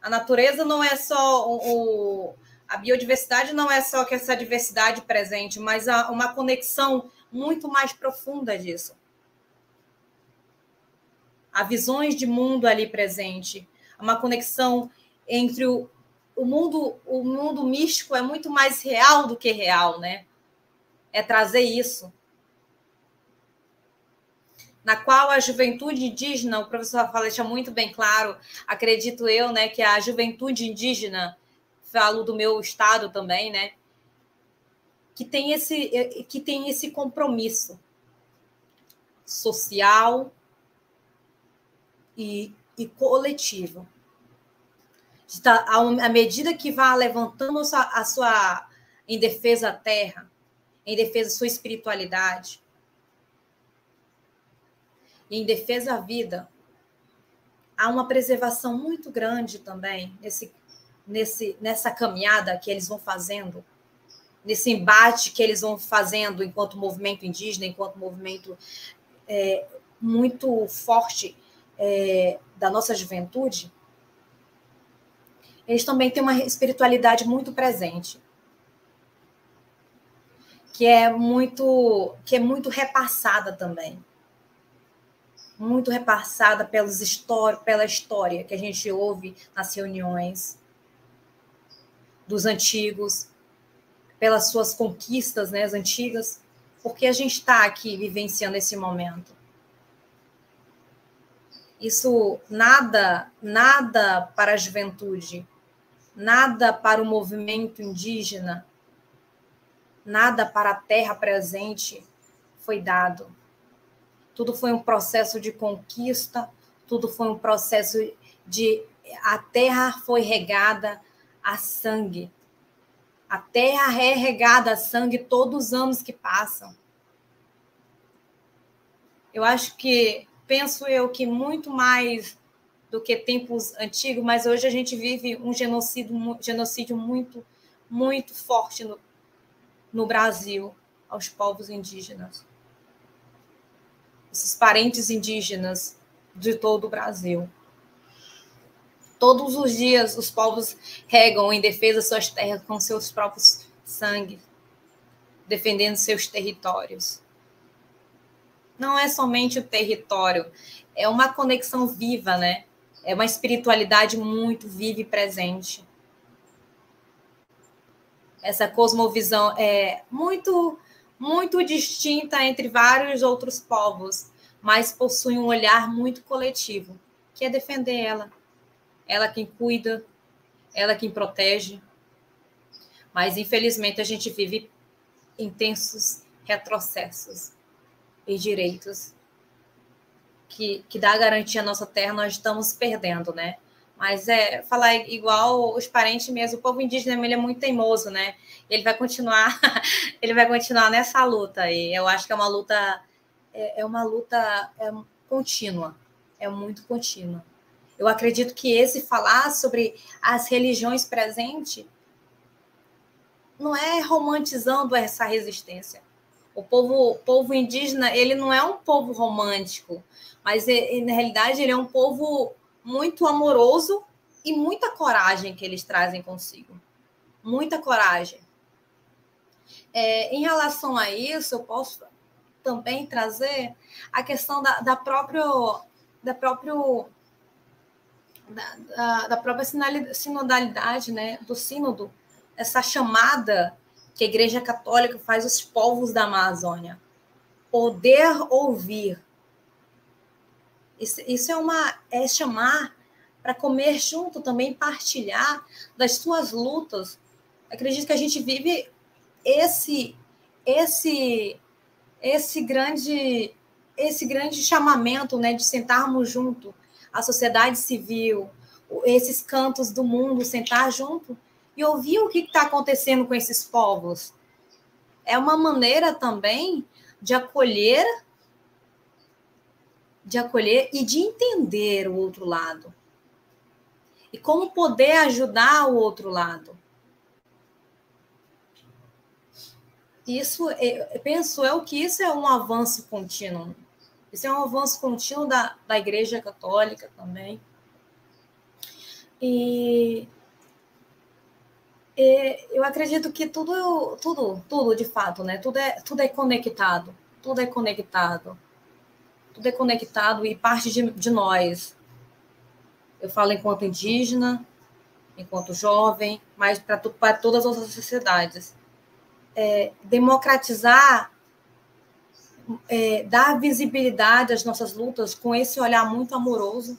A natureza não é só a biodiversidade não é só que essa diversidade presente, mas há uma conexão muito mais profunda disso. Há visões de mundo ali presente, uma conexão entre o mundo místico é muito mais real do que real, né? É trazer isso. Na qual a juventude indígena, o professor Rafael deixa muito bem claro, acredito eu, né, que a juventude indígena, falo do meu estado também, né, que tem esse compromisso social e coletivo. À medida que vá levantando a sua em defesa da terra, em defesa da sua espiritualidade, e em defesa da vida, há uma preservação muito grande também nessa caminhada que eles vão fazendo nesse embate que eles vão fazendo enquanto movimento indígena, enquanto movimento muito forte da nossa juventude, eles também têm uma espiritualidade muito presente, que é muito repassada também. Muito repassada pela história que a gente ouve nas reuniões dos antigos, pelas suas conquistas, né, as antigas, porque a gente está aqui vivenciando esse momento. Isso nada para a juventude, nada para o movimento indígena, nada para a terra presente foi dado. Tudo foi um processo de conquista, tudo foi um processo de... A terra foi regada a sangue. A terra é regada a sangue todos os anos que passam. Eu acho que, penso eu, que muito mais do que tempos antigos, mas hoje a gente vive um genocídio muito, muito forte no Brasil, aos povos indígenas. Esses parentes indígenas de todo o Brasil. Todos os dias os povos regam em defesa de suas terras com seus próprios sangue, defendendo seus territórios. Não é somente o território, é uma conexão viva, né? É uma espiritualidade muito viva e presente. Essa cosmovisão é muito, muito distinta entre vários outros povos, mas possui um olhar muito coletivo, que é defender ela. Ela quem cuida, ela quem protege. Mas, infelizmente, a gente vive intensos retrocessos e direitos que dá garantia à nossa terra, nós estamos perdendo, né? Mas falar igual os parentes mesmo, o povo indígena ele é muito teimoso, né? Ele vai continuar nessa luta, e eu acho que é uma luta contínua, é muito contínua. Eu acredito que falar sobre as religiões presentes não é romantizando essa resistência. O povo indígena, ele não é um povo romântico, mas na realidade ele é um povo muito amoroso e muita coragem que eles trazem consigo. Muita coragem. Em relação a isso, eu posso também trazer a questão da própria sinodalidade, né, do sínodo, essa chamada que a Igreja Católica faz aos povos da Amazônia. Poder ouvir. Isso é chamar para comer junto, também partilhar das suas lutas. Acredito que a gente vive esse grande chamamento, né, de sentarmos junto, a sociedade civil, esses cantos do mundo, sentar junto e ouvir o que está acontecendo com esses povos. É uma maneira também de acolher e de entender o outro lado. E como poder ajudar o outro lado. Penso eu que isso é um avanço contínuo. Isso é um avanço contínuo da Igreja Católica também. E eu acredito que tudo de fato, né? Tudo é conectado. Tudo é conectado. Tudo é conectado e parte de nós. Eu falo enquanto indígena, enquanto jovem, mas para todas as outras sociedades. Democratizar, dar visibilidade às nossas lutas com esse olhar muito amoroso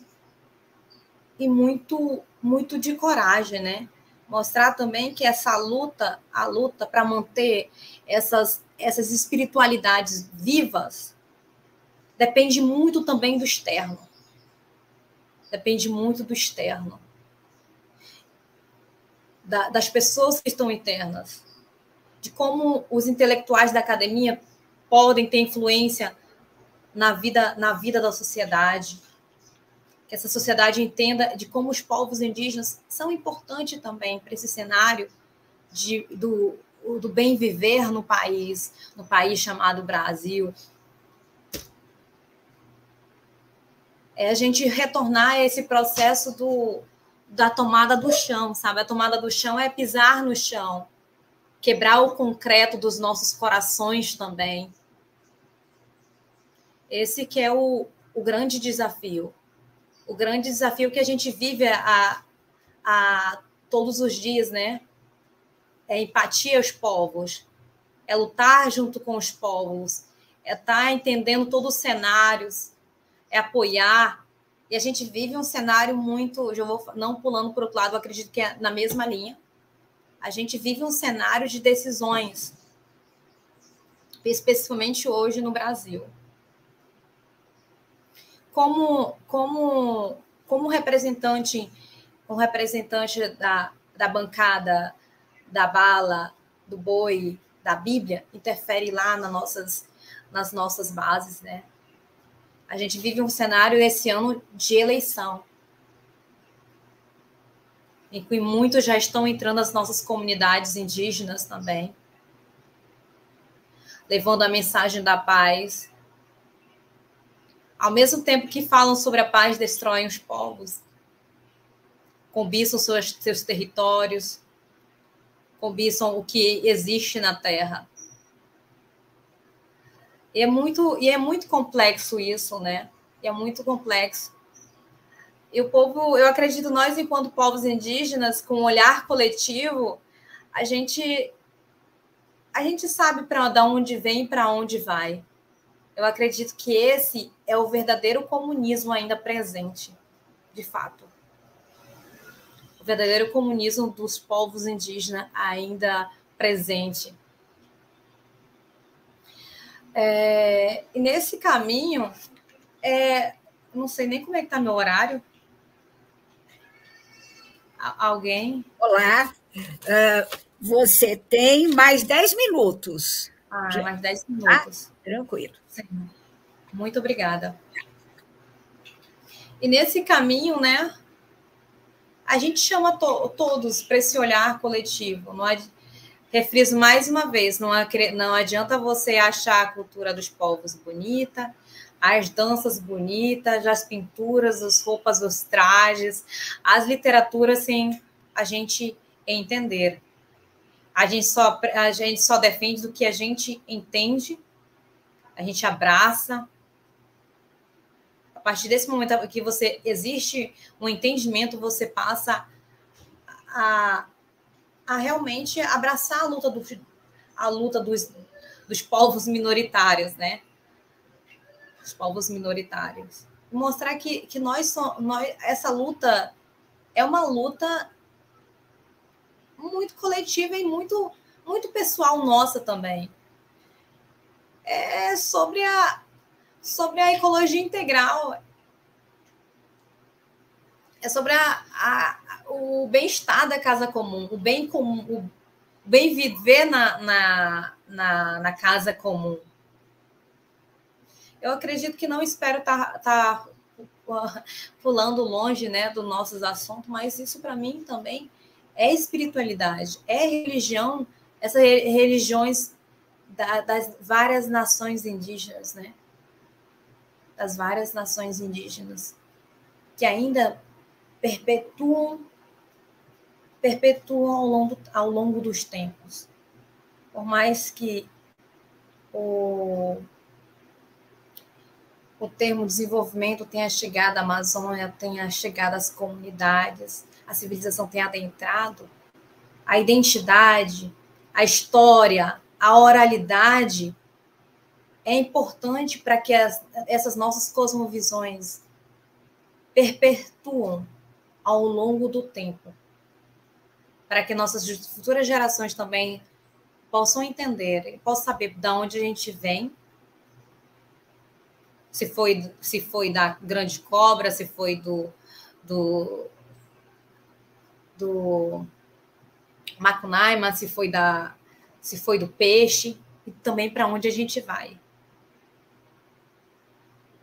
e muito, muito de coragem, né? Mostrar também que a luta para manter essas espiritualidades vivas depende muito também do externo. Depende muito do externo. Das pessoas que estão internas. De como os intelectuais da academia podem ter influência na vida da sociedade. Que essa sociedade entenda de como os povos indígenas são importantes também para esse cenário do bem viver no país chamado Brasil. É a gente retornar a esse processo da tomada do chão, sabe? A tomada do chão é pisar no chão, quebrar o concreto dos nossos corações também. Esse que é o grande desafio. O grande desafio que a gente vive a todos os dias, né? É empatia aos povos, é lutar junto com os povos, é estar entendendo todos os cenários, é apoiar. E a gente vive um cenário muito... Já vou não pulando para o outro lado, eu acredito que é na mesma linha. A gente vive um cenário de decisões, especificamente hoje no Brasil. Como representante da bancada, da bala, do boi, da Bíblia, interfere lá nas nossas bases, né? A gente vive um cenário esse ano de eleição, em que muitos já estão entrando nas nossas comunidades indígenas também, levando a mensagem da paz. Ao mesmo tempo que falam sobre a paz, destroem os povos, cobiçam seus territórios, cobiçam o que existe na terra. E é muito complexo isso, né? E é muito complexo. E o povo, eu acredito, nós, enquanto povos indígenas, com um olhar coletivo, a gente sabe de onde vem e para onde vai. Eu acredito que esse é o verdadeiro comunismo ainda presente, de fato. O verdadeiro comunismo dos povos indígenas ainda presente. E nesse caminho, não sei nem como é que está meu horário. Alguém? Olá, você tem mais 10 minutos. Mais 10 minutos. Tranquilo. Sim. Muito obrigada. E nesse caminho, né, a gente chama todos para esse olhar coletivo. Refriso mais uma vez, não adianta você achar a cultura dos povos bonita, as danças bonitas, as pinturas, as roupas, os trajes, as literaturas sem a gente entender. A gente só defende do que a gente entende, a gente abraça. A partir desse momento que existe um entendimento, você passa a realmente abraçar a luta dos povos minoritários, né? Os povos minoritários. E mostrar que essa luta é uma luta muito coletiva e muito, muito pessoal nossa também. É sobre a ecologia integral. É sobre o bem-estar da casa comum, o bem comum, o bem viver na casa comum. Eu acredito que não espero estar pulando longe, né, dos nossos assuntos, mas isso para mim também é espiritualidade, é religião, essas religiões das várias nações indígenas, né? Das várias nações indígenas que ainda perpetuam ao longo dos tempos. Por mais que o termo desenvolvimento tenha chegado à Amazônia, tenha chegado às comunidades, a civilização tenha adentrado, a identidade, a história, a oralidade é importante para que essas nossas cosmovisões perpetuam ao longo do tempo, para que nossas futuras gerações também possam entender, possam saber de onde a gente vem, se foi da grande cobra, se foi do Macunaíma, se foi do peixe, e também para onde a gente vai.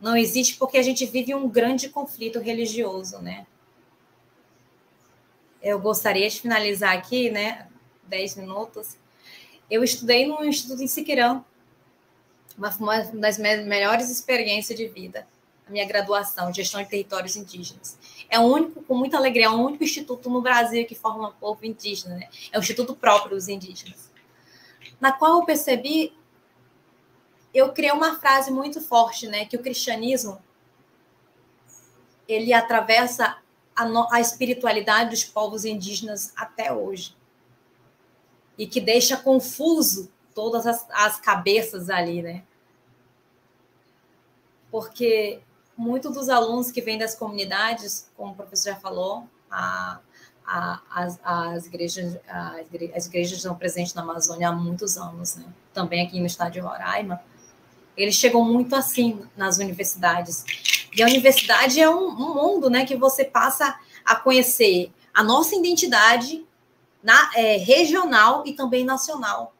Não existe porque a gente vive um grande conflito religioso, né? Eu gostaria de finalizar aqui, né, 10 minutos, Eu estudei no Instituto em Siquirã, uma das melhores experiências de vida, a minha graduação, Gestão de Territórios Indígenas. É o único, com muita alegria, é o único instituto no Brasil que forma povo indígena, né? É um instituto próprio dos indígenas. Na qual eu percebi, eu criei uma frase muito forte, né? Que o cristianismo, ele atravessa a espiritualidade dos povos indígenas até hoje. E que deixa confuso todas as cabeças ali, né? Porque muitos dos alunos que vêm das comunidades, como o professor já falou, as igrejas estão presentes na Amazônia há muitos anos, né? Também aqui no estado de Roraima, eles chegam muito assim nas universidades. E a universidade é um mundo, né, que você passa a conhecer a nossa identidade regional e também nacional.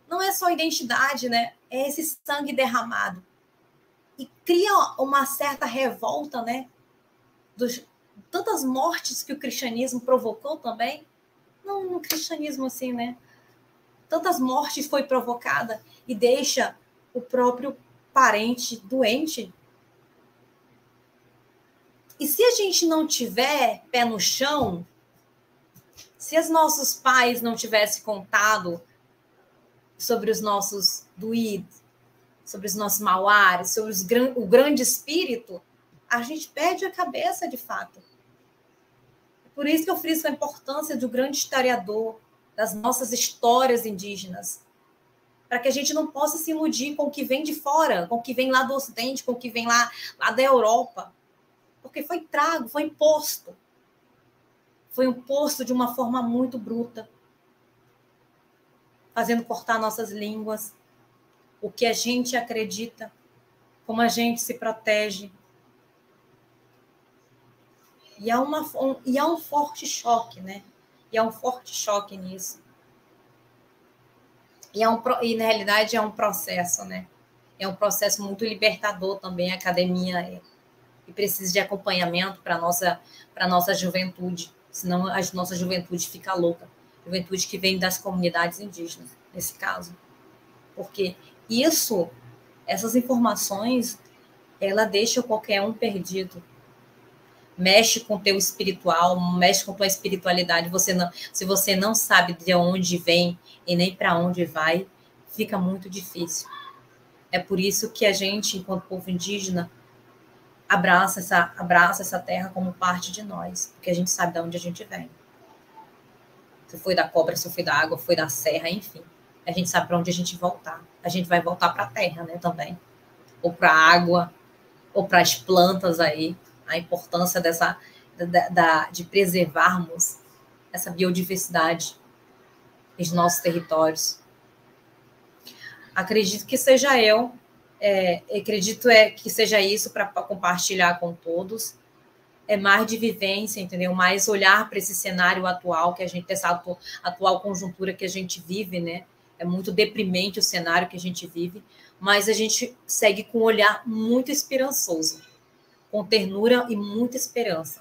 Não é só identidade, né? É esse sangue derramado. E cria uma certa revolta, né? Tantas mortes que o cristianismo provocou também. Não no cristianismo assim, né? Tantas mortes foi provocada e deixa o próprio parente doente. E se a gente não tiver pé no chão, se os nossos pais não tivessem contado sobre os nossos doídos, sobre os nossos mauares, sobre o grande espírito, a gente perde a cabeça de fato. Por isso que eu friso a importância do grande historiador, das nossas histórias indígenas, para que a gente não possa se iludir com o que vem de fora, com o que vem lá do Ocidente, com o que vem lá da Europa, porque foi trago, foi imposto. Foi imposto de uma forma muito bruta, fazendo cortar nossas línguas, o que a gente acredita, como a gente se protege. E há um forte choque, né? E há um forte choque nisso. E na realidade é um processo, né? É um processo muito libertador também, a academia e precisa de acompanhamento para a nossa juventude, senão a nossa juventude fica louca. Juventude que vem das comunidades indígenas, nesse caso. Porque essas informações, ela deixa qualquer um perdido. Mexe com o teu espiritual, mexe com a tua espiritualidade. Se você não sabe de onde vem e nem para onde vai, fica muito difícil. É por isso que a gente, enquanto povo indígena, abraça essa terra como parte de nós, porque a gente sabe de onde a gente vem. Se foi da cobra, se foi da água, foi da serra, enfim. A gente sabe para onde a gente voltar. A gente vai voltar para a terra, né, também. Ou para a água, ou para as plantas aí. A importância de preservarmos essa biodiversidade nos nossos territórios. Acredito que seja que seja isso para compartilhar com todos. É mais de vivência, entendeu? Mais olhar para esse cenário atual, que a gente, essa atual conjuntura que a gente vive, né? É muito deprimente o cenário que a gente vive, mas a gente segue com um olhar muito esperançoso, com ternura e muita esperança.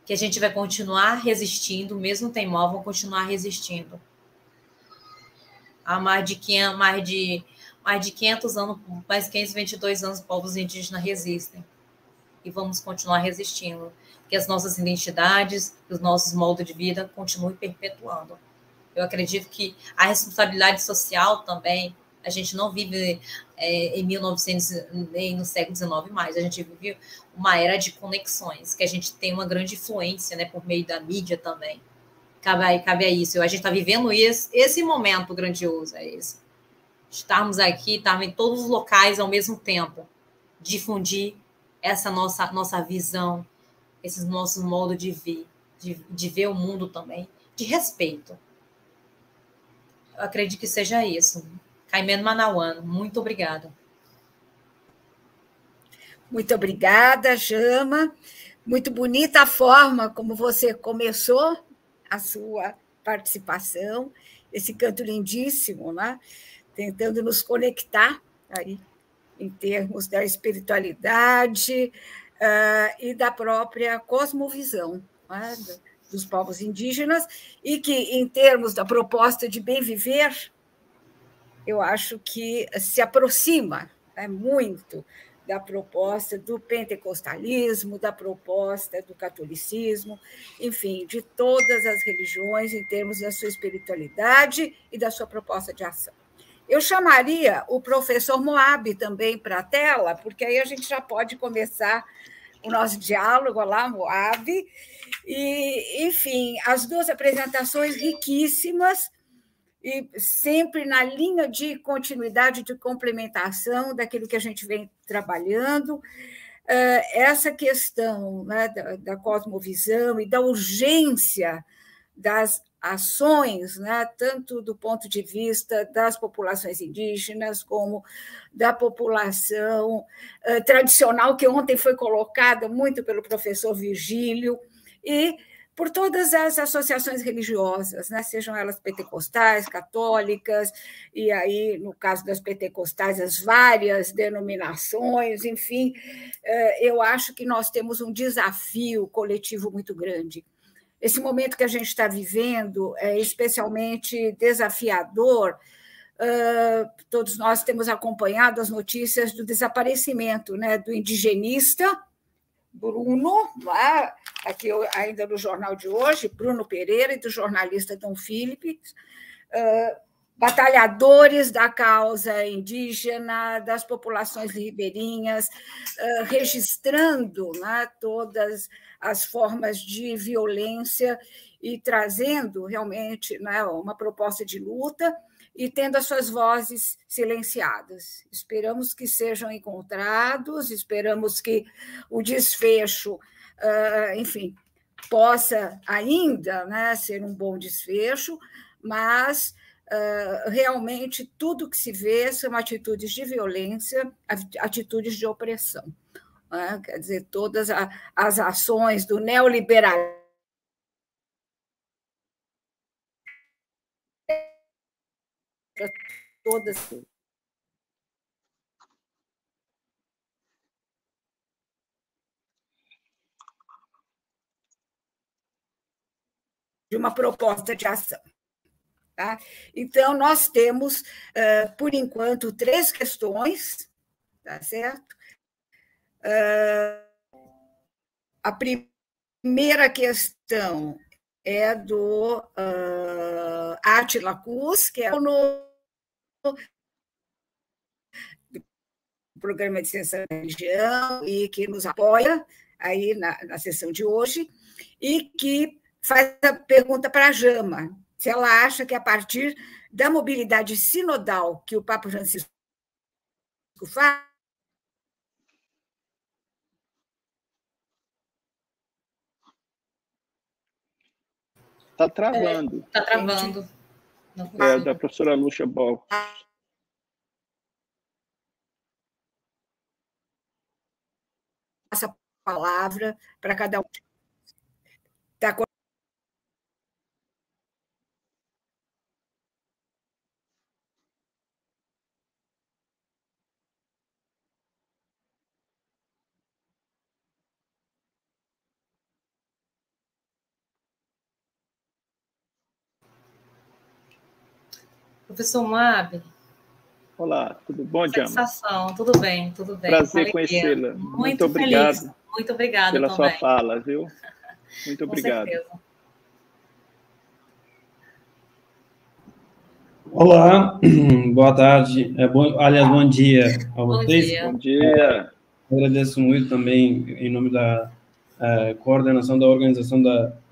Que a gente vai continuar resistindo, mesmo teimó, vão continuar resistindo. Há mais de 500 anos, mais de 522 anos, povos indígenas resistem. E vamos continuar resistindo. Que as nossas identidades, os nossos modos de vida continuem perpetuando. Eu acredito que a responsabilidade social também, a gente não vive em 1900, nem no século XIX mais, a gente vive uma era de conexões, que a gente tem uma grande influência, né, por meio da mídia também. Cabe a isso. A gente está vivendo esse momento grandioso, é esse. Estarmos aqui, estarmos em todos os locais ao mesmo tempo, difundir essa nossa visão, esses nossos modos de ver o mundo também, de respeito. Eu acredito que seja isso. Caimeno Manauano, muito obrigada. Muito obrigada, Jama. Muito bonita a forma como você começou a sua participação, esse canto lindíssimo, né? Tentando nos conectar aí, em termos da espiritualidade e da própria cosmovisão, né? dos povos indígenas e que, em termos da proposta de bem viver, eu acho que se aproxima muito da proposta do pentecostalismo, da proposta do catolicismo, enfim, de todas as religiões em termos da sua espiritualidade e da sua proposta de ação. Eu chamaria o professor Moab também para a tela, porque aí a gente já pode começar o nosso diálogo. Olá, Moab. E, enfim, as duas apresentações riquíssimas e sempre na linha de continuidade, de complementação daquilo que a gente vem trabalhando. Essa questão, né, da cosmovisão e da urgência das ações, né, tanto do ponto de vista das populações indígenas, como da população tradicional, que ontem foi colocada muito pelo professor Virgílio, e por todas as associações religiosas, né, sejam elas pentecostais, católicas, e aí, no caso das pentecostais, as várias denominações, enfim, eu acho que nós temos um desafio coletivo muito grande. Esse momento que a gente está vivendo é especialmente desafiador. Todos nós temos acompanhado as notícias do desaparecimento, né, do indigenista Bruno, lá, aqui ainda no jornal de hoje, Bruno Pereira, e do jornalista Dom Philips, batalhadores da causa indígena, das populações ribeirinhas, registrando, né, todas as formas de violência e trazendo realmente, né, uma proposta de luta e tendo as suas vozes silenciadas. Esperamos que sejam encontrados, esperamos que o desfecho, enfim, possa ainda, né, ser um bom desfecho, mas realmente tudo que se vê são atitudes de violência, atitudes de opressão. Né? Quer dizer, todas as ações do neoliberalismo todas de uma proposta de ação. Tá? Então, nós temos, por enquanto, 3 questões, tá certo? A primeira questão é do Átila Cus, que é o Programa de Ciência da Religião e que nos apoia aí na sessão de hoje, e que faz a pergunta para a Jama, se ela acha que, a partir da mobilidade sinodal que o Papa Francisco faz, está travando. Está travando. É da professora Lúcia Bol. Essa palavra para cada um. Tá. Professor Moab. Olá, tudo bom, Jama? Sensação, tudo bem, tudo bem. Prazer conhecê-la. Muito obrigado. Feliz. Muito obrigada pela também. sua fala, viu? Muito obrigado. Com certeza. Olá, boa tarde. Aliás, bom dia a vocês. Dia. Bom dia. Agradeço muito também, em nome da coordenação da organização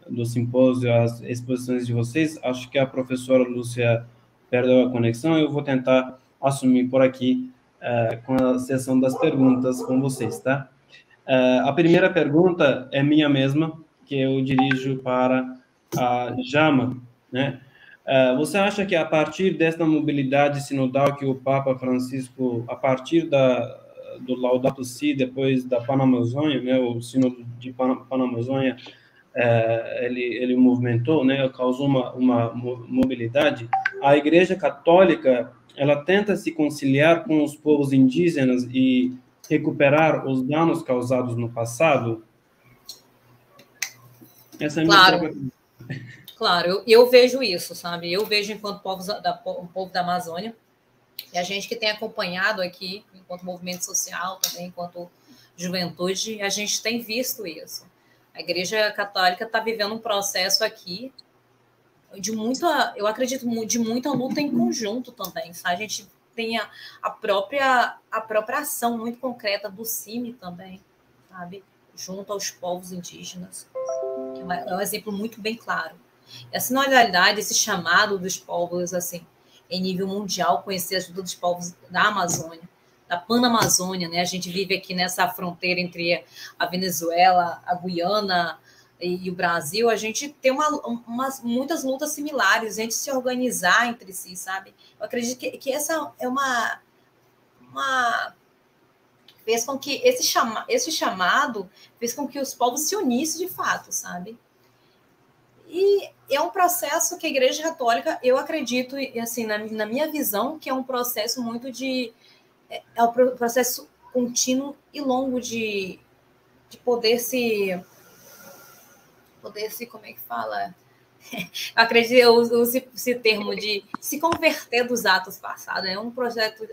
do simpósio, as exposições de vocês. Acho que a professora Lúcia perdeu a conexão. Eu vou tentar assumir por aqui com a sessão das perguntas com vocês, tá? A primeira pergunta é minha mesma, que eu dirijo para a Jama, né? Você acha que, a partir desta mobilidade sinodal que o Papa Francisco, a partir do Laudato Si, depois da Panamazônia, né, o sínodo de Panamazônia, ele movimentou, né, causou uma mobilidade, a Igreja Católica, ela tenta se conciliar com os povos indígenas e recuperar os danos causados no passado? Essa é a Claro. minha pergunta. Claro, eu vejo isso, sabe? Eu vejo enquanto povo da Amazônia, e a gente que tem acompanhado aqui, enquanto movimento social também, enquanto juventude, a gente tem visto isso. A Igreja Católica está vivendo um processo aqui de muita, eu acredito, de muita luta em conjunto também, sabe? A gente tem a própria ação muito concreta do CIMI também, sabe? Junto aos povos indígenas, que é um exemplo muito bem claro. Essa solidariedade, esse chamado dos povos, assim, em nível mundial, conhecer a ajuda dos povos da Amazônia, da Panamazônia, né? A gente vive aqui nessa fronteira entre a Venezuela, a Guiana e o Brasil. A gente tem muitas lutas similares, a gente se organizar entre si, sabe? Eu acredito que essa é uma fez com que esse chamado fez com que os povos se unissem de fato, sabe? E é um processo que a Igreja Católica, eu acredito, assim, na minha visão, que é um processo muito é um processo contínuo e longo de poder se, como é que fala? Eu acredito, eu uso esse termo de se converter dos atos passados. É um projeto,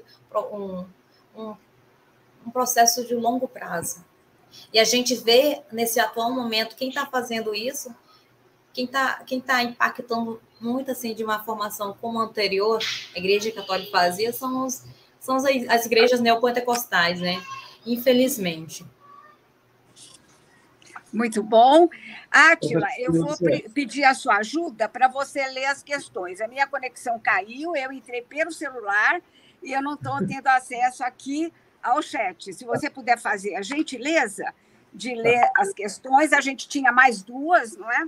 um processo de longo prazo. E a gente vê, nesse atual momento, quem está fazendo isso, quem tá impactando muito, assim, de uma formação como a anterior, a Igreja Católica fazia, são as igrejas neopentecostais, né? Infelizmente. Muito bom. Átila, eu vou pedir a sua ajuda para você ler as questões. A minha conexão caiu, eu entrei pelo celular e eu não estou tendo acesso aqui ao chat. Se você puder fazer a gentileza de ler as questões, a gente tinha mais duas, não é?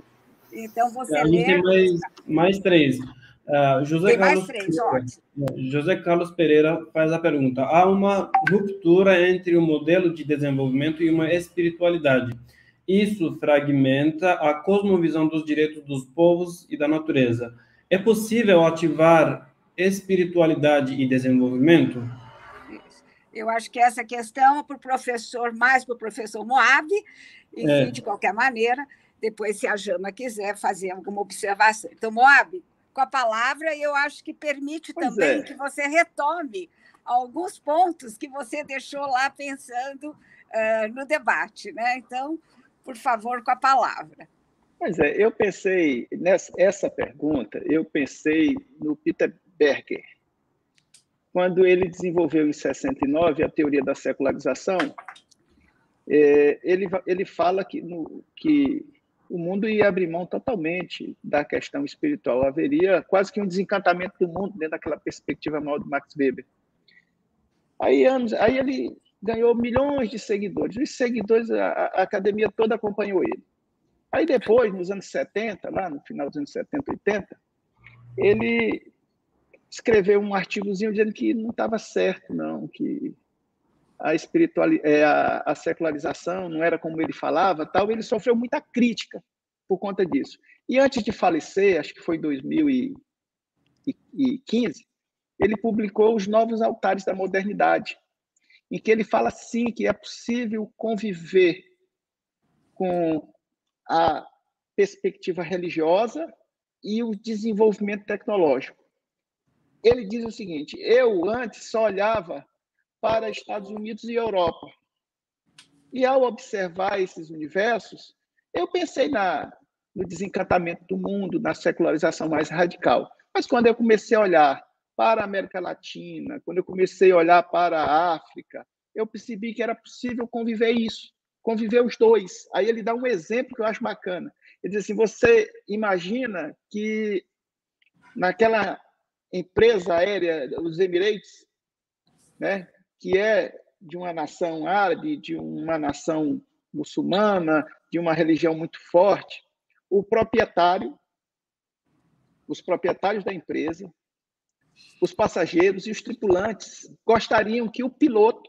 Então, você lê... Tem mais três. Tem mais três, ótimo. José Carlos Pereira faz a pergunta. Há uma ruptura entre o modelo de desenvolvimento e uma espiritualidade. Isso fragmenta a cosmovisão dos direitos dos povos e da natureza. É possível ativar espiritualidade e desenvolvimento? Eu acho que essa questão é para o professor, mais para o professor Moab, enfim, de qualquer maneira, depois, se a Jama quiser fazer alguma observação. Então, Moab, com a palavra, eu acho que permite também que você retome alguns pontos que você deixou lá pensando no debate, né? Então, por favor, com a palavra. Pois é, eu pensei, nessa pergunta, eu pensei no Peter Berger. Quando ele desenvolveu em 69 a teoria da secularização, ele fala que o mundo ia abrir mão totalmente da questão espiritual. Haveria quase que um desencantamento do mundo dentro daquela perspectiva maior do Max Weber. Aí ele ganhou milhões de seguidores. Os seguidores, a academia toda acompanhou ele. Aí depois, nos anos 70, lá no final dos anos 70, 80, ele escreveu um artigozinho dizendo que não estava certo, não, que a secularização não era como ele falava, tal. Ele sofreu muita crítica por conta disso. E antes de falecer, acho que foi em 2015, ele publicou Os Novos Altares da Modernidade, em que ele fala, sim, que é possível conviver com a perspectiva religiosa e o desenvolvimento tecnológico. Ele diz o seguinte: eu antes só olhava para Estados Unidos e Europa. E ao observar esses universos, eu pensei no desencantamento do mundo, na secularização mais radical. Mas quando eu comecei a olhar para a América Latina, quando eu comecei a olhar para a África, eu percebi que era possível conviver os dois. Aí ele dá um exemplo que eu acho bacana. Ele diz assim: você imagina que naquela empresa aérea, os Emirates, né, que é de uma nação árabe, de uma nação muçulmana, de uma religião muito forte, os proprietários da empresa, os passageiros e os tripulantes gostariam que o piloto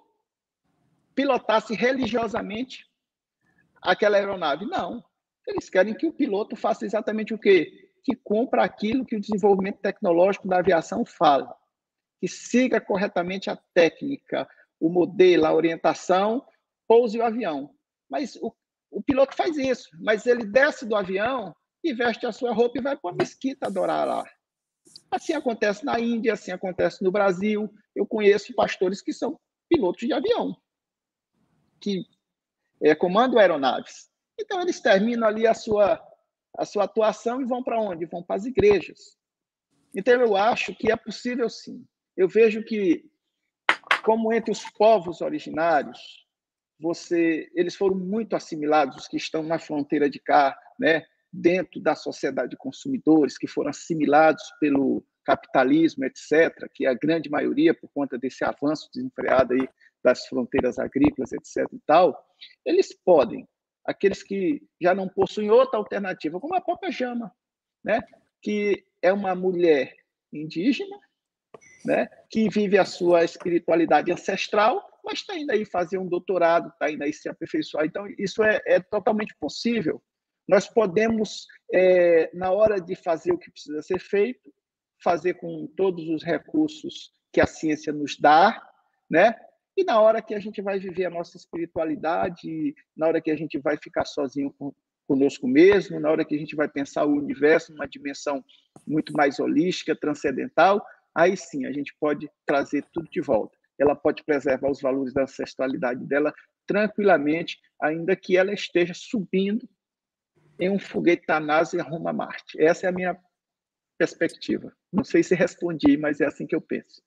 pilotasse religiosamente aquela aeronave. Não. Eles querem que o piloto faça exatamente o quê? Que cumpra aquilo que o desenvolvimento tecnológico da aviação fala, que siga corretamente a técnica, o modelo, a orientação, pouse o avião. Mas o piloto faz isso, mas ele desce do avião e veste a sua roupa e vai para a mesquita adorar lá. Assim acontece na Índia, assim acontece no Brasil. Eu conheço pastores que são pilotos de avião, que comandam aeronaves. Então, eles terminam ali a sua atuação e vão para onde? Vão para as igrejas. Então, eu acho que é possível, sim. Eu vejo que, como entre os povos originários, eles foram muito assimilados, os que estão na fronteira de cá, né? Dentro da sociedade de consumidores, que foram assimilados pelo capitalismo, etc., que é a grande maioria, por conta desse avanço desenfreado aí das fronteiras agrícolas, etc. e tal, eles podem, aqueles que já não possuem outra alternativa, como a própria Jama, né? Que é uma mulher indígena, né? Que vive a sua espiritualidade ancestral, mas está indo aí fazer um doutorado, está indo aí se aperfeiçoar. Então, isso é totalmente possível. Nós podemos, na hora de fazer o que precisa ser feito, fazer com todos os recursos que a ciência nos dá, né? E na hora que a gente vai viver a nossa espiritualidade, na hora que a gente vai ficar sozinho conosco mesmo, na hora que a gente vai pensar o universo numa dimensão muito mais holística, transcendental, aí sim a gente pode trazer tudo de volta. Ela pode preservar os valores da ancestralidade dela tranquilamente, ainda que ela esteja subindo em um foguete da NASA rumo a Marte. Essa é a minha perspectiva. Não sei se respondi, mas é assim que eu penso.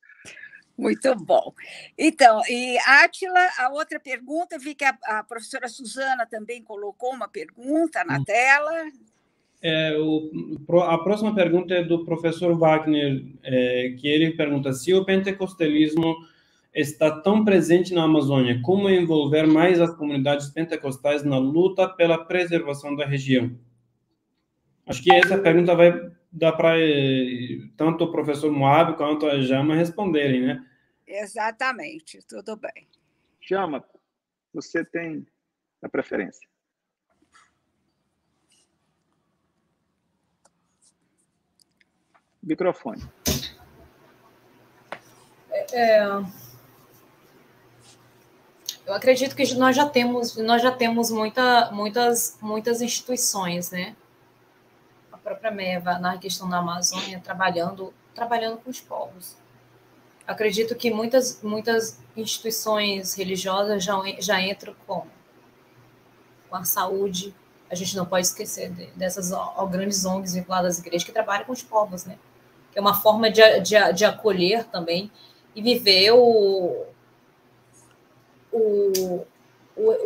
Muito bom. Então, e Átila, a outra pergunta, vi que a professora Suzana também colocou uma pergunta na tela. A próxima pergunta é do professor Wagner, que ele pergunta se o pentecostalismo está tão presente na Amazônia, como envolver mais as comunidades pentecostais na luta pela preservação da região? Acho que essa pergunta vai dar para tanto o professor Moab quanto a Jama responderem, né? Exatamente, tudo bem. Jama, você tem a preferência. Microfone. Eu acredito que nós já temos muitas instituições, né? A própria MEVA, na questão da Amazônia, trabalhando com os povos. Acredito que muitas instituições religiosas já entram com a saúde. A gente não pode esquecer dessas grandes ONGs vinculadas às igrejas que trabalham com os povos, né? Que é uma forma de acolher também e viver o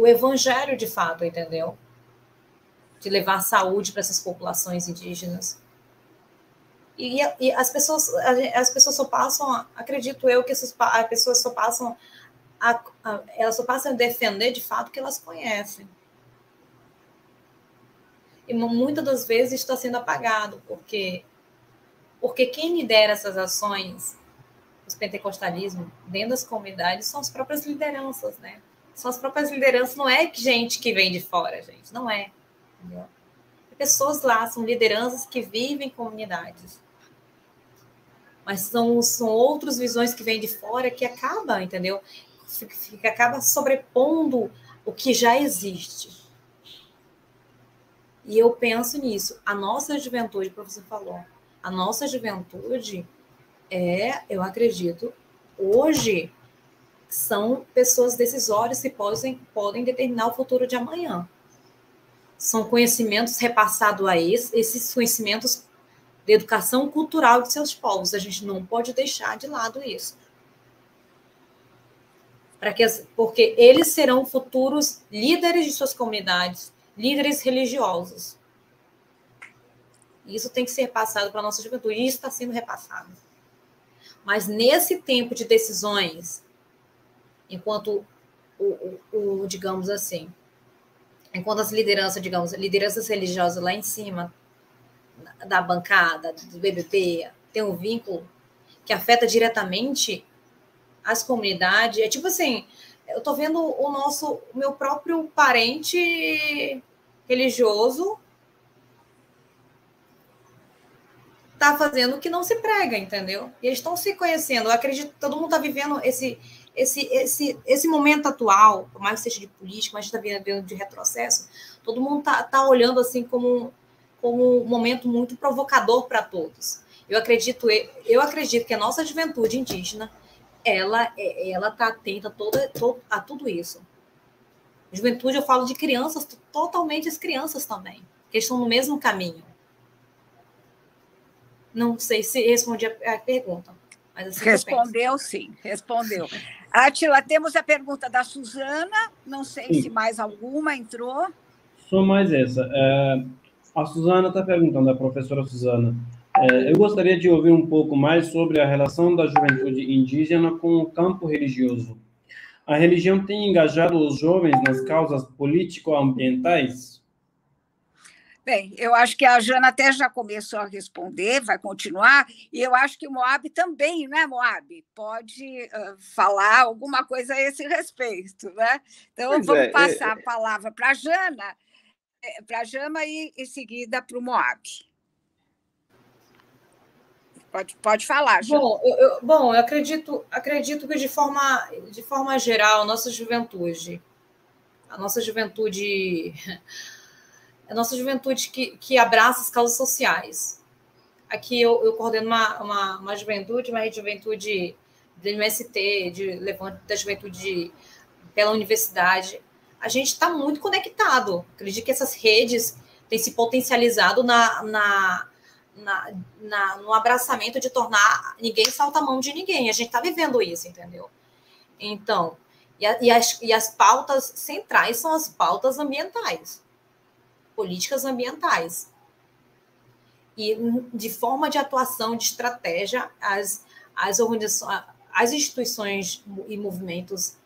evangelho de fato, entendeu? De levar saúde para essas populações indígenas. E as pessoas só passam, acredito eu, que as pessoas só passam elas só passam a defender de fato o que elas conhecem. E muitas das vezes está sendo apagado, porque quem lidera essas ações, os pentecostalismos, dentro das comunidades, são as próprias lideranças, né? São as próprias lideranças, não é gente que vem de fora, gente, não é. Entendeu? Pessoas lá, são lideranças que vivem em comunidades. Mas são outras visões que vêm de fora que acabam, entendeu? Que acaba sobrepondo o que já existe. E eu penso nisso. A nossa juventude, o professor falou, a nossa juventude eu acredito, hoje são pessoas decisórias que podem determinar o futuro de amanhã. São conhecimentos repassados a esses conhecimentos de educação cultural de seus povos. A gente não pode deixar de lado isso. Porque eles serão futuros líderes de suas comunidades, líderes religiosos. Isso tem que ser repassado para a nossa juventude. E isso está sendo repassado. Mas nesse tempo de decisões, enquanto digamos assim, enquanto as lideranças religiosas lá em cima da bancada, do BBB, tem um vínculo que afeta diretamente as comunidades. É tipo assim, eu tô vendo o meu próprio parente religioso tá fazendo o que não se prega, entendeu? E eles estão se conhecendo. Eu acredito que todo mundo está vivendo esse momento atual, por mais que seja de política, mas a gente está vendo de retrocesso, todo mundo tá olhando assim como um momento muito provocador para todos. Eu acredito que a nossa juventude indígena ela está atenta a tudo isso. Juventude, eu falo de crianças, totalmente as crianças também, que estão no mesmo caminho. Não sei se respondi a pergunta. Mas assim respondeu, sim, respondeu. Átila, temos a pergunta da Suzana, não sei se mais alguma entrou. Só mais essa. A Suzana está perguntando, a professora Suzana, eu gostaria de ouvir um pouco mais sobre a relação da juventude indígena com o campo religioso. A religião tem engajado os jovens nas causas político-ambientais? Bem, eu acho que a Jana até já começou a responder, vai continuar, e eu acho que o Moab também, né, Moab? Pode falar alguma coisa a esse respeito, né? Então, vamos passar a palavra para a Jana e em seguida para o Moab. Pode falar, Jana. Bom, eu acredito que de forma geral, a nossa juventude que abraça as causas sociais. Aqui eu coordeno uma juventude do MST, da juventude pela universidade. A gente está muito conectado. Acredito que essas redes têm se potencializado no abraçamento de tornar ninguém salta a mão de ninguém. A gente está vivendo isso, entendeu? Então, e as pautas centrais são as pautas ambientais, políticas ambientais. E de forma de atuação, de estratégia, as organizações, as instituições e movimentos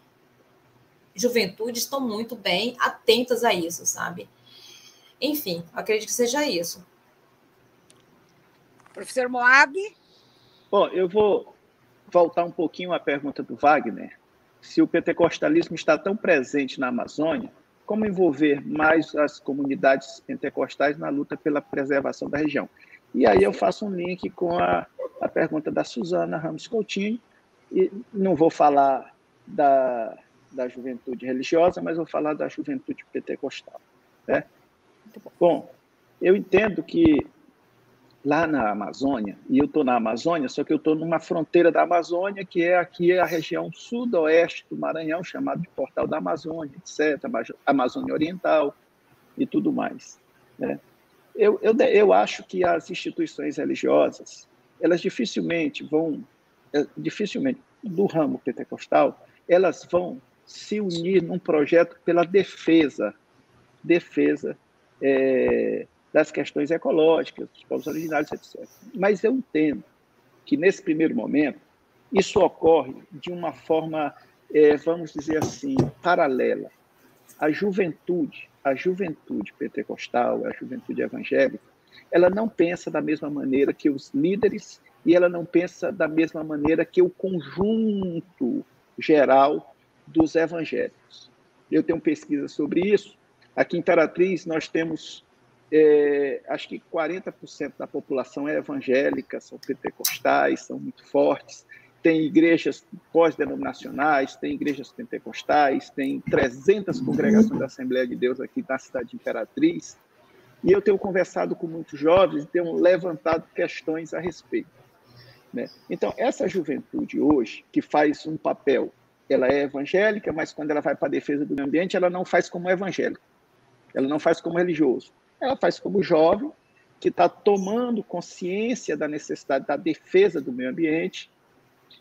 juventude estão muito bem atentas a isso, sabe? Enfim, acredito que seja isso. Professor Moab? Bom, eu vou voltar um pouquinho à pergunta do Wagner. Se o pentecostalismo está tão presente na Amazônia, como envolver mais as comunidades pentecostais na luta pela preservação da região? E aí eu faço um link com a pergunta da Suzana Ramos Coutinho, e não vou falar da juventude religiosa, mas vou falar da juventude pentecostal, né? Bom, eu entendo que lá na Amazônia, e eu estou na Amazônia, só que eu estou numa fronteira da Amazônia, que é aqui a região sudoeste do Maranhão, chamado de Portal da Amazônia, etc., Amazônia Oriental e tudo mais, né? Eu acho que as instituições religiosas, elas dificilmente, do ramo pentecostal, elas vão se unir num projeto pela defesa das questões ecológicas, dos povos originários, etc. Mas eu entendo que, nesse primeiro momento, isso ocorre de uma forma, vamos dizer assim, paralela. A juventude pentecostal, a juventude evangélica, ela não pensa da mesma maneira que os líderes e ela não pensa da mesma maneira que o conjunto geral dos evangélicos. Eu tenho pesquisa sobre isso. Aqui em Imperatriz, nós temos acho que 40% da população é evangélica, são pentecostais, são muito fortes. Tem igrejas pós-denominacionais, tem igrejas pentecostais, tem 300 congregações da Assembleia de Deus aqui na cidade de Imperatriz. E eu tenho conversado com muitos jovens e tenho levantado questões a respeito, né? Então, essa juventude hoje, que faz um papel, ela é evangélica, mas quando ela vai para a defesa do meio ambiente, ela não faz como evangélico, ela não faz como religioso. Ela faz como jovem, que está tomando consciência da necessidade da defesa do meio ambiente,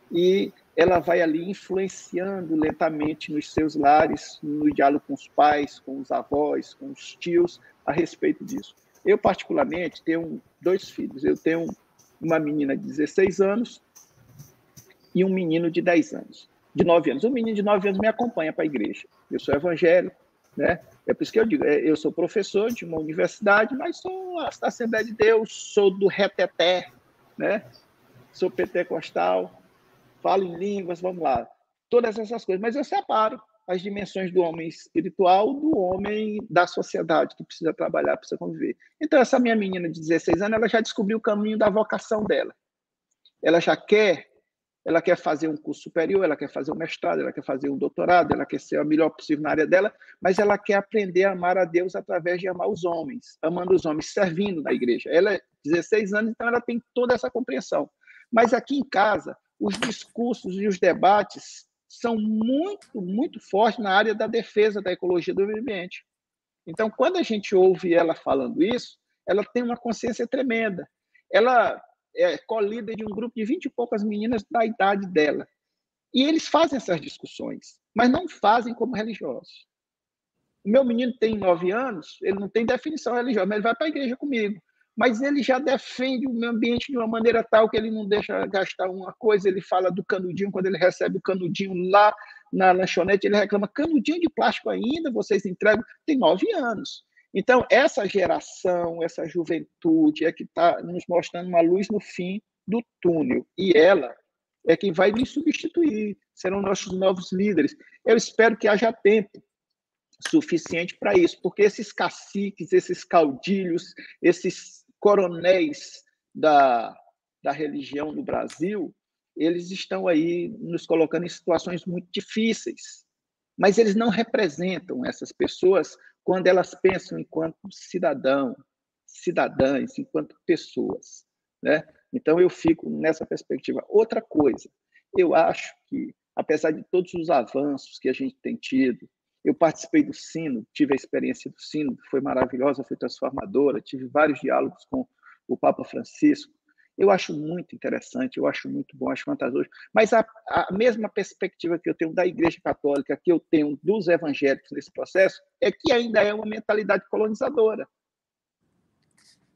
e ela vai ali influenciando lentamente nos seus lares, no diálogo com os pais, com os avós, com os tios, a respeito disso. Eu, particularmente, tenho 2 filhos. Eu tenho uma menina de 16 anos e um menino de 10 anos, de 9 anos. O menino de 9 anos me acompanha para a igreja. Eu sou evangélico, né? É por isso que eu digo, eu sou professor de uma universidade, mas sou da Assembleia de Deus, sou do reteté, né? Sou pentecostal, falo em línguas, vamos lá. Todas essas coisas, mas eu separo as dimensões do homem espiritual do homem da sociedade, que precisa trabalhar, precisa conviver. Então, essa minha menina de 16 anos, ela já descobriu o caminho da vocação dela. Ela já quer ela quer fazer um curso superior, ela quer fazer um mestrado, ela quer fazer um doutorado, ela quer ser a melhor possível na área dela, mas ela quer aprender a amar a Deus através de amar os homens, amando os homens, servindo na igreja. Ela é 16 anos, então ela tem toda essa compreensão. Mas aqui em casa, os discursos e os debates são muito, muito fortes na área da defesa da ecologia do meio ambiente. Então, quando a gente ouve ela falando isso, ela tem uma consciência tremenda. Ela é co-líder de um grupo de 20 e poucas meninas da idade dela. E eles fazem essas discussões, mas não fazem como religiosos. O meu menino tem 9 anos, ele não tem definição religiosa, mas ele vai para a igreja comigo. Mas ele já defende o meio ambiente de uma maneira tal que ele não deixa gastar uma coisa, ele fala do canudinho, quando ele recebe o canudinho lá na lanchonete, ele reclama, canudinho de plástico ainda, vocês entregam? Tem 9 anos. Então, essa geração, essa juventude é que está nos mostrando uma luz no fim do túnel. E ela é quem vai nos substituir, serão nossos novos líderes. Eu espero que haja tempo suficiente para isso, porque esses caciques, esses caudilhos, esses coronéis da religião no Brasil, eles estão aí nos colocando em situações muito difíceis, mas eles não representam essas pessoas quando elas pensam enquanto cidadãos, enquanto pessoas, né? Então, eu fico nessa perspectiva. Outra coisa, eu acho que, apesar de todos os avanços que a gente tem tido, eu participei do Sínodo, tive a experiência do Sínodo, foi maravilhosa, foi transformadora, tive vários diálogos com o Papa Francisco. Eu acho muito interessante, eu acho muito bom, acho vantajoso. Mas a mesma perspectiva que eu tenho da Igreja Católica, que eu tenho dos evangélicos nesse processo, é que ainda é uma mentalidade colonizadora.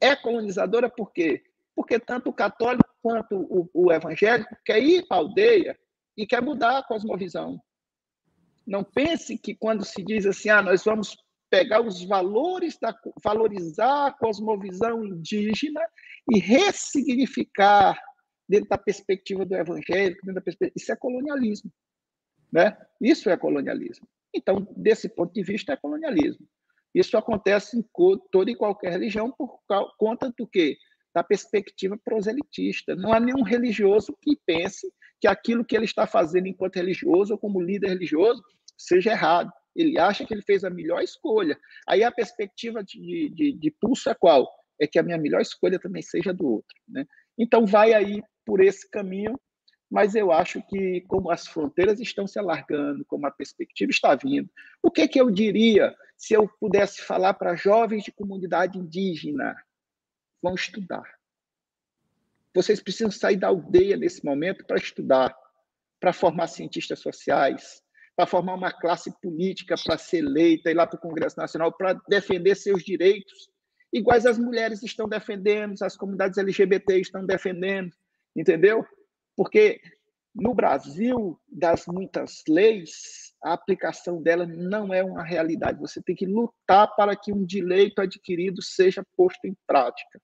É colonizadora por quê? Porque tanto o católico quanto o evangélico quer ir para a aldeia e quer mudar a cosmovisão. Não pense que quando se diz assim, nós vamos pegar os valores, valorizar a cosmovisão indígena e ressignificar dentro da perspectiva do evangélico, isso é colonialismo, né? Isso é colonialismo. Então, desse ponto de vista, é colonialismo. Isso acontece em toda e qualquer religião por conta do quê? Da perspectiva proselitista. Não há nenhum religioso que pense que aquilo que ele está fazendo enquanto religioso ou como líder religioso seja errado. Ele acha que ele fez a melhor escolha. Aí a perspectiva de pulso é qual? É que a minha melhor escolha também seja do outro, né? Então, vai aí por esse caminho, mas eu acho que, como as fronteiras estão se alargando, como a perspectiva está vindo, o que eu diria se eu pudesse falar para jovens de comunidade indígena? Vão estudar. Vocês precisam sair da aldeia nesse momento para estudar, para formar cientistas sociais, para formar uma classe política para ser eleita, ir lá para o Congresso Nacional, para defender seus direitos, iguais as mulheres estão defendendo, as comunidades LGBT estão defendendo, entendeu? Porque no Brasil, das muitas leis, a aplicação dela não é uma realidade. Você tem que lutar para que um direito adquirido seja posto em prática.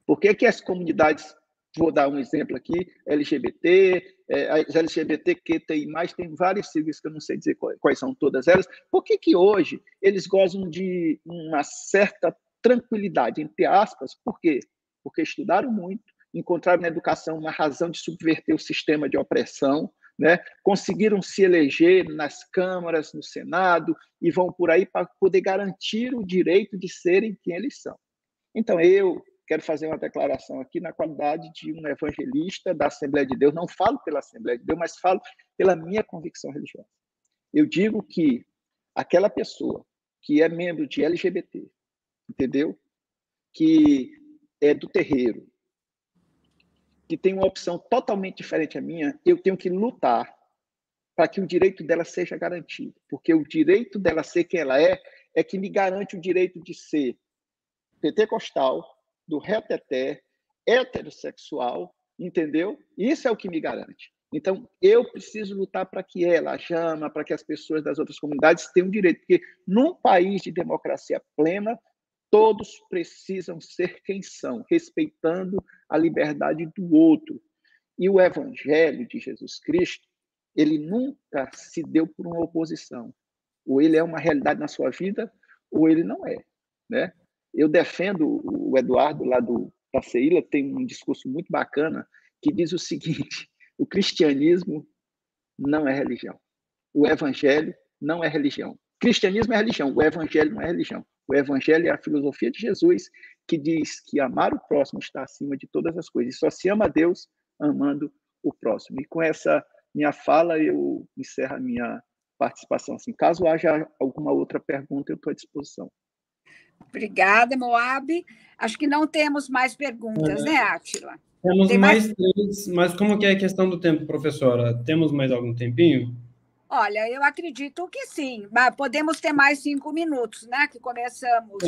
Por que as comunidades, vou dar um exemplo aqui, LGBT, as LGBTQTI+, tem vários siglas que eu não sei dizer quais são todas elas, por que hoje eles gozam de uma certa tranquilidade, entre aspas? Por quê? Porque estudaram muito, encontraram na educação uma razão de subverter o sistema de opressão, né? Conseguiram se eleger nas câmaras, no Senado, e vão por aí para poder garantir o direito de serem quem eles são. Então, eu quero fazer uma declaração aqui na qualidade de um evangelista da Assembleia de Deus. Não falo pela Assembleia de Deus, mas falo pela minha convicção religiosa. Eu digo que aquela pessoa que é membro de LGBT, entendeu? Que é do terreiro, que tem uma opção totalmente diferente à minha, eu tenho que lutar para que o direito dela seja garantido. Porque o direito dela ser quem ela é que me garante o direito de ser pentecostal, do reteté, heterossexual, entendeu? Isso é o que me garante. Então, eu preciso lutar para que ela, a Jama, para que as pessoas das outras comunidades tenham direito, porque num país de democracia plena, todos precisam ser quem são, respeitando a liberdade do outro. E o Evangelho de Jesus Cristo, ele nunca se deu por uma oposição. Ou ele é uma realidade na sua vida, ou ele não é, né? Eu defendo o Eduardo, lá da CEILA, tem um discurso muito bacana que diz o seguinte, O cristianismo não é religião. O evangelho não é religião. Cristianismo é religião, o evangelho não é religião. O evangelho é a filosofia de Jesus, que diz que amar o próximo está acima de todas as coisas. E só se ama a Deus amando o próximo. E com essa minha fala, eu encerro a minha participação. Assim, caso haja alguma outra pergunta, eu estou à disposição. Obrigada, Moab. Acho que não temos mais perguntas, né, Átila? Temos mais três, mas como que é a questão do tempo, professora? Temos mais algum tempinho? Olha, eu acredito que sim, mas podemos ter mais 5 minutos, né? Que começamos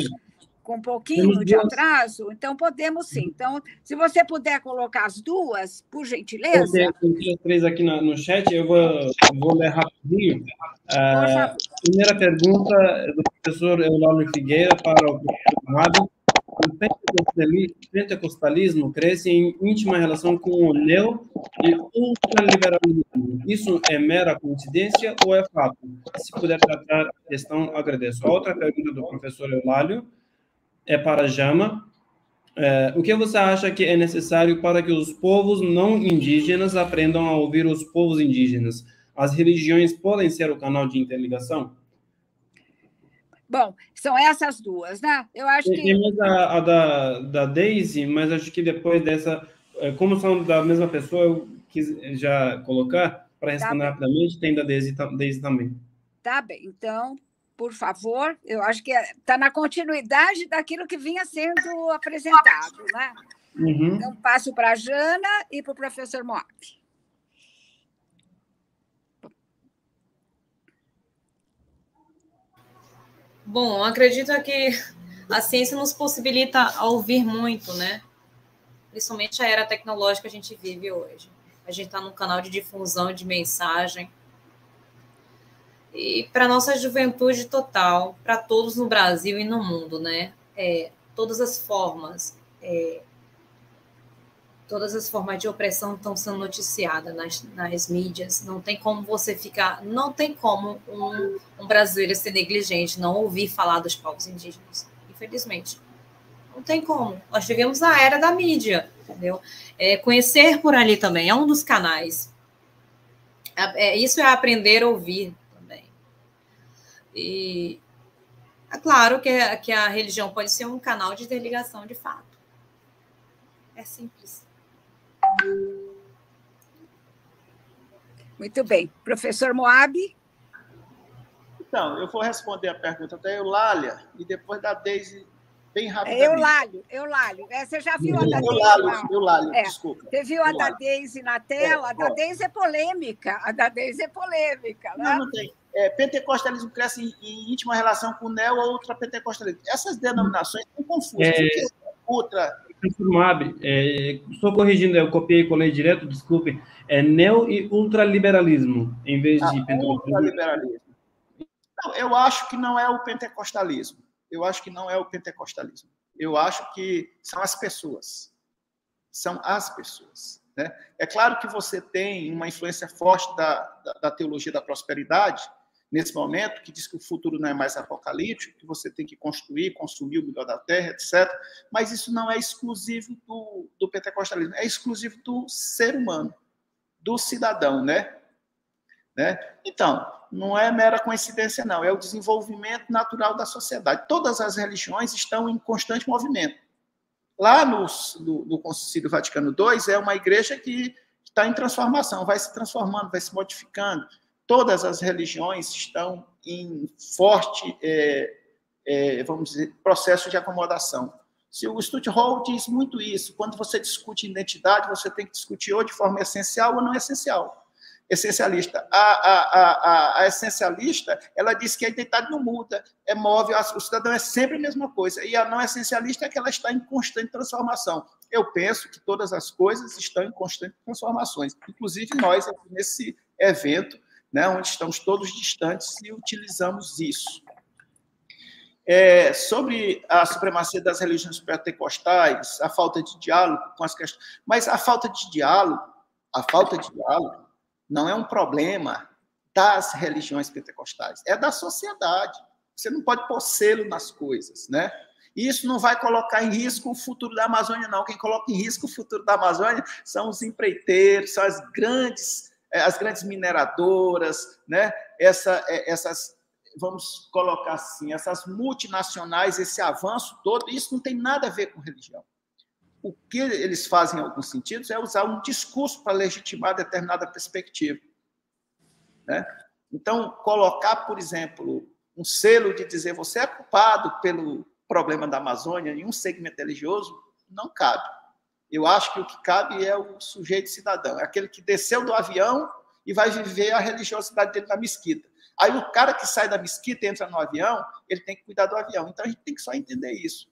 com um pouquinho de atraso, então podemos sim. Então, se você puder colocar as duas, por gentileza. Tem três aqui no chat, eu vou ler rapidinho. Primeira pergunta é do professor Eulálio Figueira para o professor Amado. O pentecostalismo cresce em íntima relação com o neo e ultraliberalismo. Isso é mera coincidência ou é fato? Se puder tratar a questão, agradeço. A outra pergunta do professor Eulálio é para Jama. O que você acha que é necessário para que os povos não indígenas aprendam a ouvir os povos indígenas? As religiões podem ser o canal de interligação? Bom, são essas duas, né? Eu acho que... Tem mais a da Daisy, mas acho que depois dessa, como são da mesma pessoa, eu quis já colocar para responder rapidamente, tem da Daisy também. Tá bem, então, por favor, eu acho que está na continuidade daquilo que vinha sendo apresentado, né? Uhum. Então, passo para a Jana e para o professor Moab. Bom, acredito que a ciência nos possibilita a ouvir muito, né? Principalmente a era tecnológica que a gente vive hoje. A gente está num canal de difusão de mensagem. E para a nossa juventude total, para todos no Brasil e no mundo, né? Todas as formas de opressão estão sendo noticiadas nas mídias. Não tem como você ficar... Não tem como um brasileiro ser negligente, não ouvir falar dos povos indígenas. Infelizmente. Não tem como. Nós vivemos a era da mídia, entendeu? Conhecer por ali também é um dos canais. Isso é aprender a ouvir também. E é claro que a religião pode ser um canal de interligação de fato. É simples. Muito bem. Professor Moab? Então, eu vou responder a pergunta da Eulália e depois da Daisy, bem rapidamente. Eulálio. Você já viu a da Daisy? Eulália, desculpa. Você viu a da Daisy na tela? A da Daisy é polêmica. Né? Não tem. Pentecostalismo cresce em íntima relação com o neo ou ultrapentecostalismo. Essas denominações são confusas. Professor Moab, estou corrigindo, eu copiei e colei direto, desculpe. É neo e ultraliberalismo, em vez de pentecostalismo. Ultraliberalismo. Não, eu acho que não é o pentecostalismo. Eu acho que são as pessoas. Né? É claro que você tem uma influência forte da teologia da prosperidade, nesse momento, que diz que o futuro não é mais apocalíptico, que você tem que construir, consumir o melhor da terra, etc. Mas isso não é exclusivo do pentecostalismo, é exclusivo do ser humano, do cidadão, né? Então, não é mera coincidência, não, é o desenvolvimento natural da sociedade. Todas as religiões estão em constante movimento. Lá no Concílio Vaticano II, é uma igreja que está em transformação, vai se transformando, vai se modificando. Todas as religiões estão em forte, vamos dizer, processo de acomodação. O Stuart Hall diz muito isso. Quando você discute identidade, você tem que discutir ou de forma essencial ou não essencial. Essencialista. A essencialista, ela diz que a identidade não muda, é móvel, o cidadão é sempre a mesma coisa. E a não essencialista é que ela está em constante transformação. Eu penso que todas as coisas estão em constante transformações. Inclusive nós, aqui nesse evento, né, onde estamos todos distantes e utilizamos isso. Sobre a supremacia das religiões pentecostais, a falta de diálogo com as questões... Mas a falta de diálogo não é um problema das religiões pentecostais, é da sociedade. Você não pode pôr selo nas coisas, né? E isso não vai colocar em risco o futuro da Amazônia, não. Quem coloca em risco o futuro da Amazônia são os empreiteiros, são as grandes mineradoras, né? Essas, vamos colocar assim, essas multinacionais, esse avanço todo, isso não tem nada a ver com religião. O que eles fazem, em alguns sentidos, é usar um discurso para legitimar determinada perspectiva, né? Então, colocar, por exemplo, um selo de dizer você é culpado pelo problema da Amazônia em um segmento religioso, não cabe. Eu acho que o que cabe é o sujeito cidadão, é aquele que desceu do avião e vai viver a religiosidade dele na mesquita. Aí o cara que sai da mesquita e entra no avião, ele tem que cuidar do avião. Então, a gente tem que só entender isso.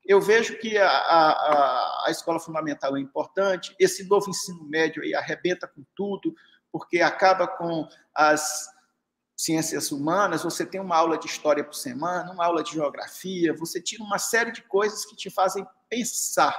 Eu vejo que a escola fundamental é importante, esse novo ensino médio aí arrebenta com tudo, porque acaba com as ciências humanas, você tem uma aula de história por semana, uma aula de geografia, você tira uma série de coisas que te fazem pensar,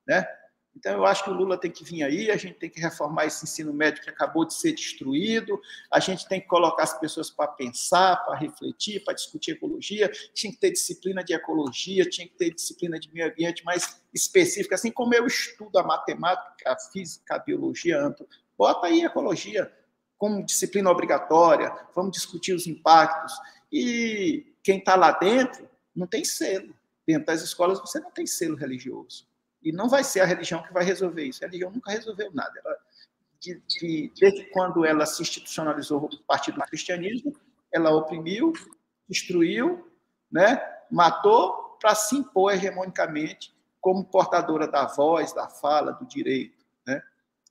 né? Então, eu acho que o Lula tem que vir aí, a gente tem que reformar esse ensino médio que acabou de ser destruído, a gente tem que colocar as pessoas para pensar, para refletir, para discutir ecologia, tinha que ter disciplina de ecologia, tinha que ter disciplina de meio ambiente mais específica, assim como eu estudo a matemática, a física, a biologia, bota aí a ecologia como disciplina obrigatória, vamos discutir os impactos, e quem está lá dentro não tem selo. Dentro das escolas você não tem selo religioso. E não vai ser a religião que vai resolver isso. A religião nunca resolveu nada. Desde quando ela se institucionalizou a partir do cristianismo, ela oprimiu, destruiu, né? Matou para se impor hegemonicamente como portadora da voz, da fala, do direito, né?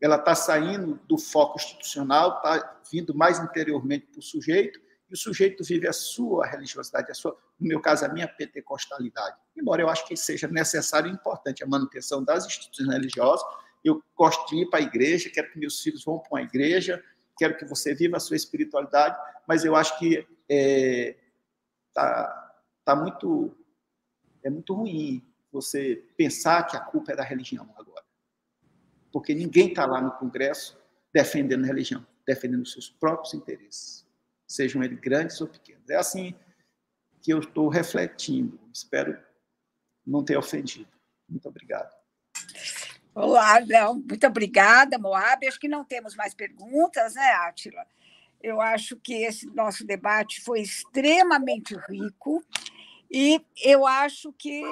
Ela está saindo do foco institucional, está vindo mais interiormente para o sujeito, e o sujeito vive a sua religiosidade, no meu caso, a minha pentecostalidade. Embora eu acho que seja necessário e importante a manutenção das instituições religiosas, eu gosto de ir para a igreja, quero que meus filhos vão para uma igreja, quero que você viva a sua espiritualidade, mas eu acho que é muito ruim você pensar que a culpa é da religião agora. Porque ninguém está lá no Congresso defendendo a religião, defendendo os seus próprios interesses, sejam eles grandes ou pequenos. É assim que eu estou refletindo. Espero não ter ofendido. Muito obrigado. Olá, não, muito obrigada, Moab. Acho que não temos mais perguntas, né, Átila? Eu acho que esse nosso debate foi extremamente rico e eu acho que,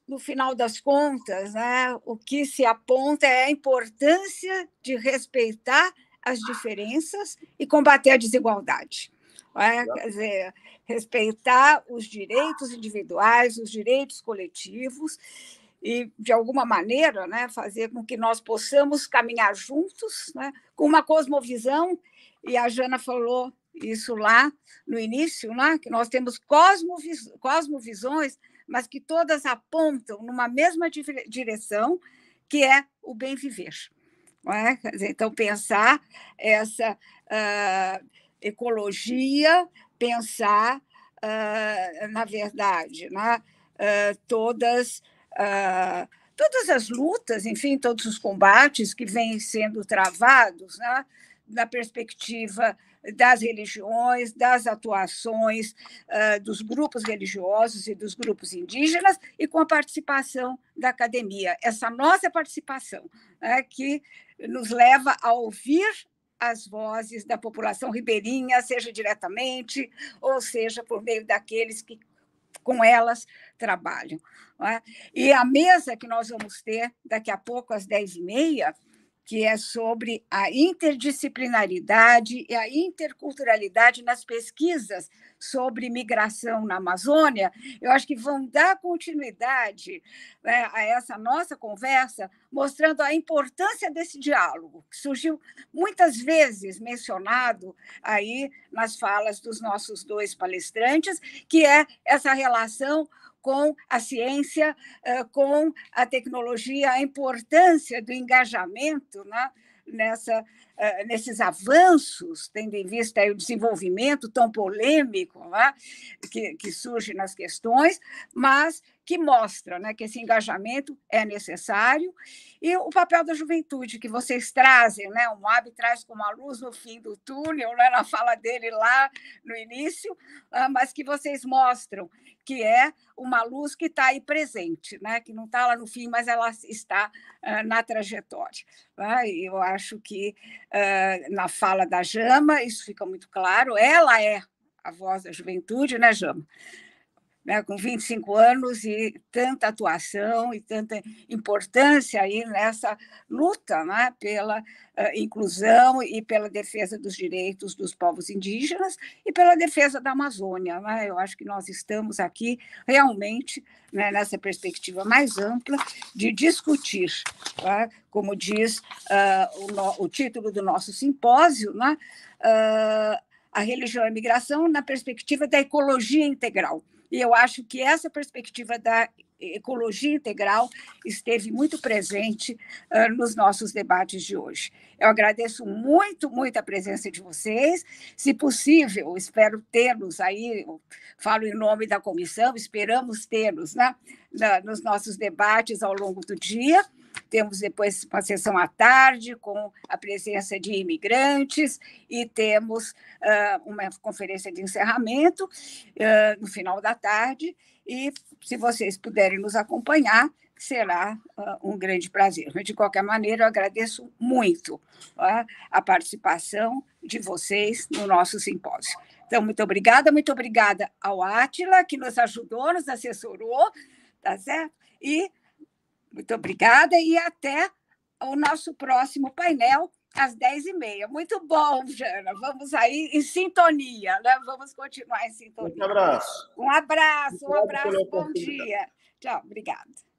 no final das contas, né, o que se aponta é a importância de respeitar as diferenças e combater a desigualdade. Quer dizer, respeitar os direitos individuais, os direitos coletivos e, de alguma maneira, né, fazer com que nós possamos caminhar juntos, né, com uma cosmovisão, e a Jana falou isso lá no início, né, que nós temos cosmovisões, mas que todas apontam numa mesma direção, que é o bem viver. Não é? Quer dizer, então, pensar essa ecologia, pensar, na verdade, né, todas as lutas, enfim, todos os combates que vêm sendo travados, né, na perspectiva das religiões, das atuações dos grupos religiosos e dos grupos indígenas, e com a participação da academia. Essa nossa participação, né, que nos leva a ouvir as vozes da população ribeirinha, seja diretamente, ou seja por meio daqueles que com elas trabalham. Não é? E a mesa que nós vamos ter daqui a pouco, às 10h30, que é sobre a interdisciplinaridade e a interculturalidade nas pesquisas sobre migração na Amazônia, eu acho que vão dar continuidade, né, a essa nossa conversa, mostrando a importância desse diálogo, que surgiu muitas vezes mencionado aí nas falas dos nossos dois palestrantes, que é essa relação com a ciência, com a tecnologia, a importância do engajamento, né, nesses avanços, tendo em vista aí o desenvolvimento tão polêmico, né, que surge nas questões, mas que mostra, né, que esse engajamento é necessário, e o papel da juventude que vocês trazem, né, o Moab traz como a luz no fim do túnel, né, na fala dele lá no início, mas que vocês mostram que é uma luz que está aí presente, né, que não está lá no fim, mas ela está na trajetória. Eu acho que na fala da Jama isso fica muito claro, ela é a voz da juventude, né, Jama? Né, com 25 anos e tanta atuação e tanta importância aí nessa luta, né, pela inclusão e pela defesa dos direitos dos povos indígenas e pela defesa da Amazônia. Né? Eu acho que nós estamos aqui realmente, né, nessa perspectiva mais ampla de discutir, né, como diz o título do nosso simpósio, né, a religião e a migração na perspectiva da ecologia integral. E eu acho que essa perspectiva da ecologia integral esteve muito presente nos nossos debates de hoje. Eu agradeço muito, muito a presença de vocês. Se possível, espero tê-los aí, eu falo em nome da comissão, esperamos tê-los, né, nos nossos debates ao longo do dia. Temos depois uma sessão à tarde com a presença de imigrantes e temos uma conferência de encerramento no final da tarde. E, se vocês puderem nos acompanhar, será um grande prazer. Mas, de qualquer maneira, eu agradeço muito a participação de vocês no nosso simpósio. Então, muito obrigada ao Átila, que nos ajudou, nos assessorou, tá certo? E muito obrigada e até o nosso próximo painel, às 10h30. Muito bom, Jana. Vamos aí em sintonia, né? Vamos continuar em sintonia. Um abraço. Um abraço, bom dia. Tchau, obrigada.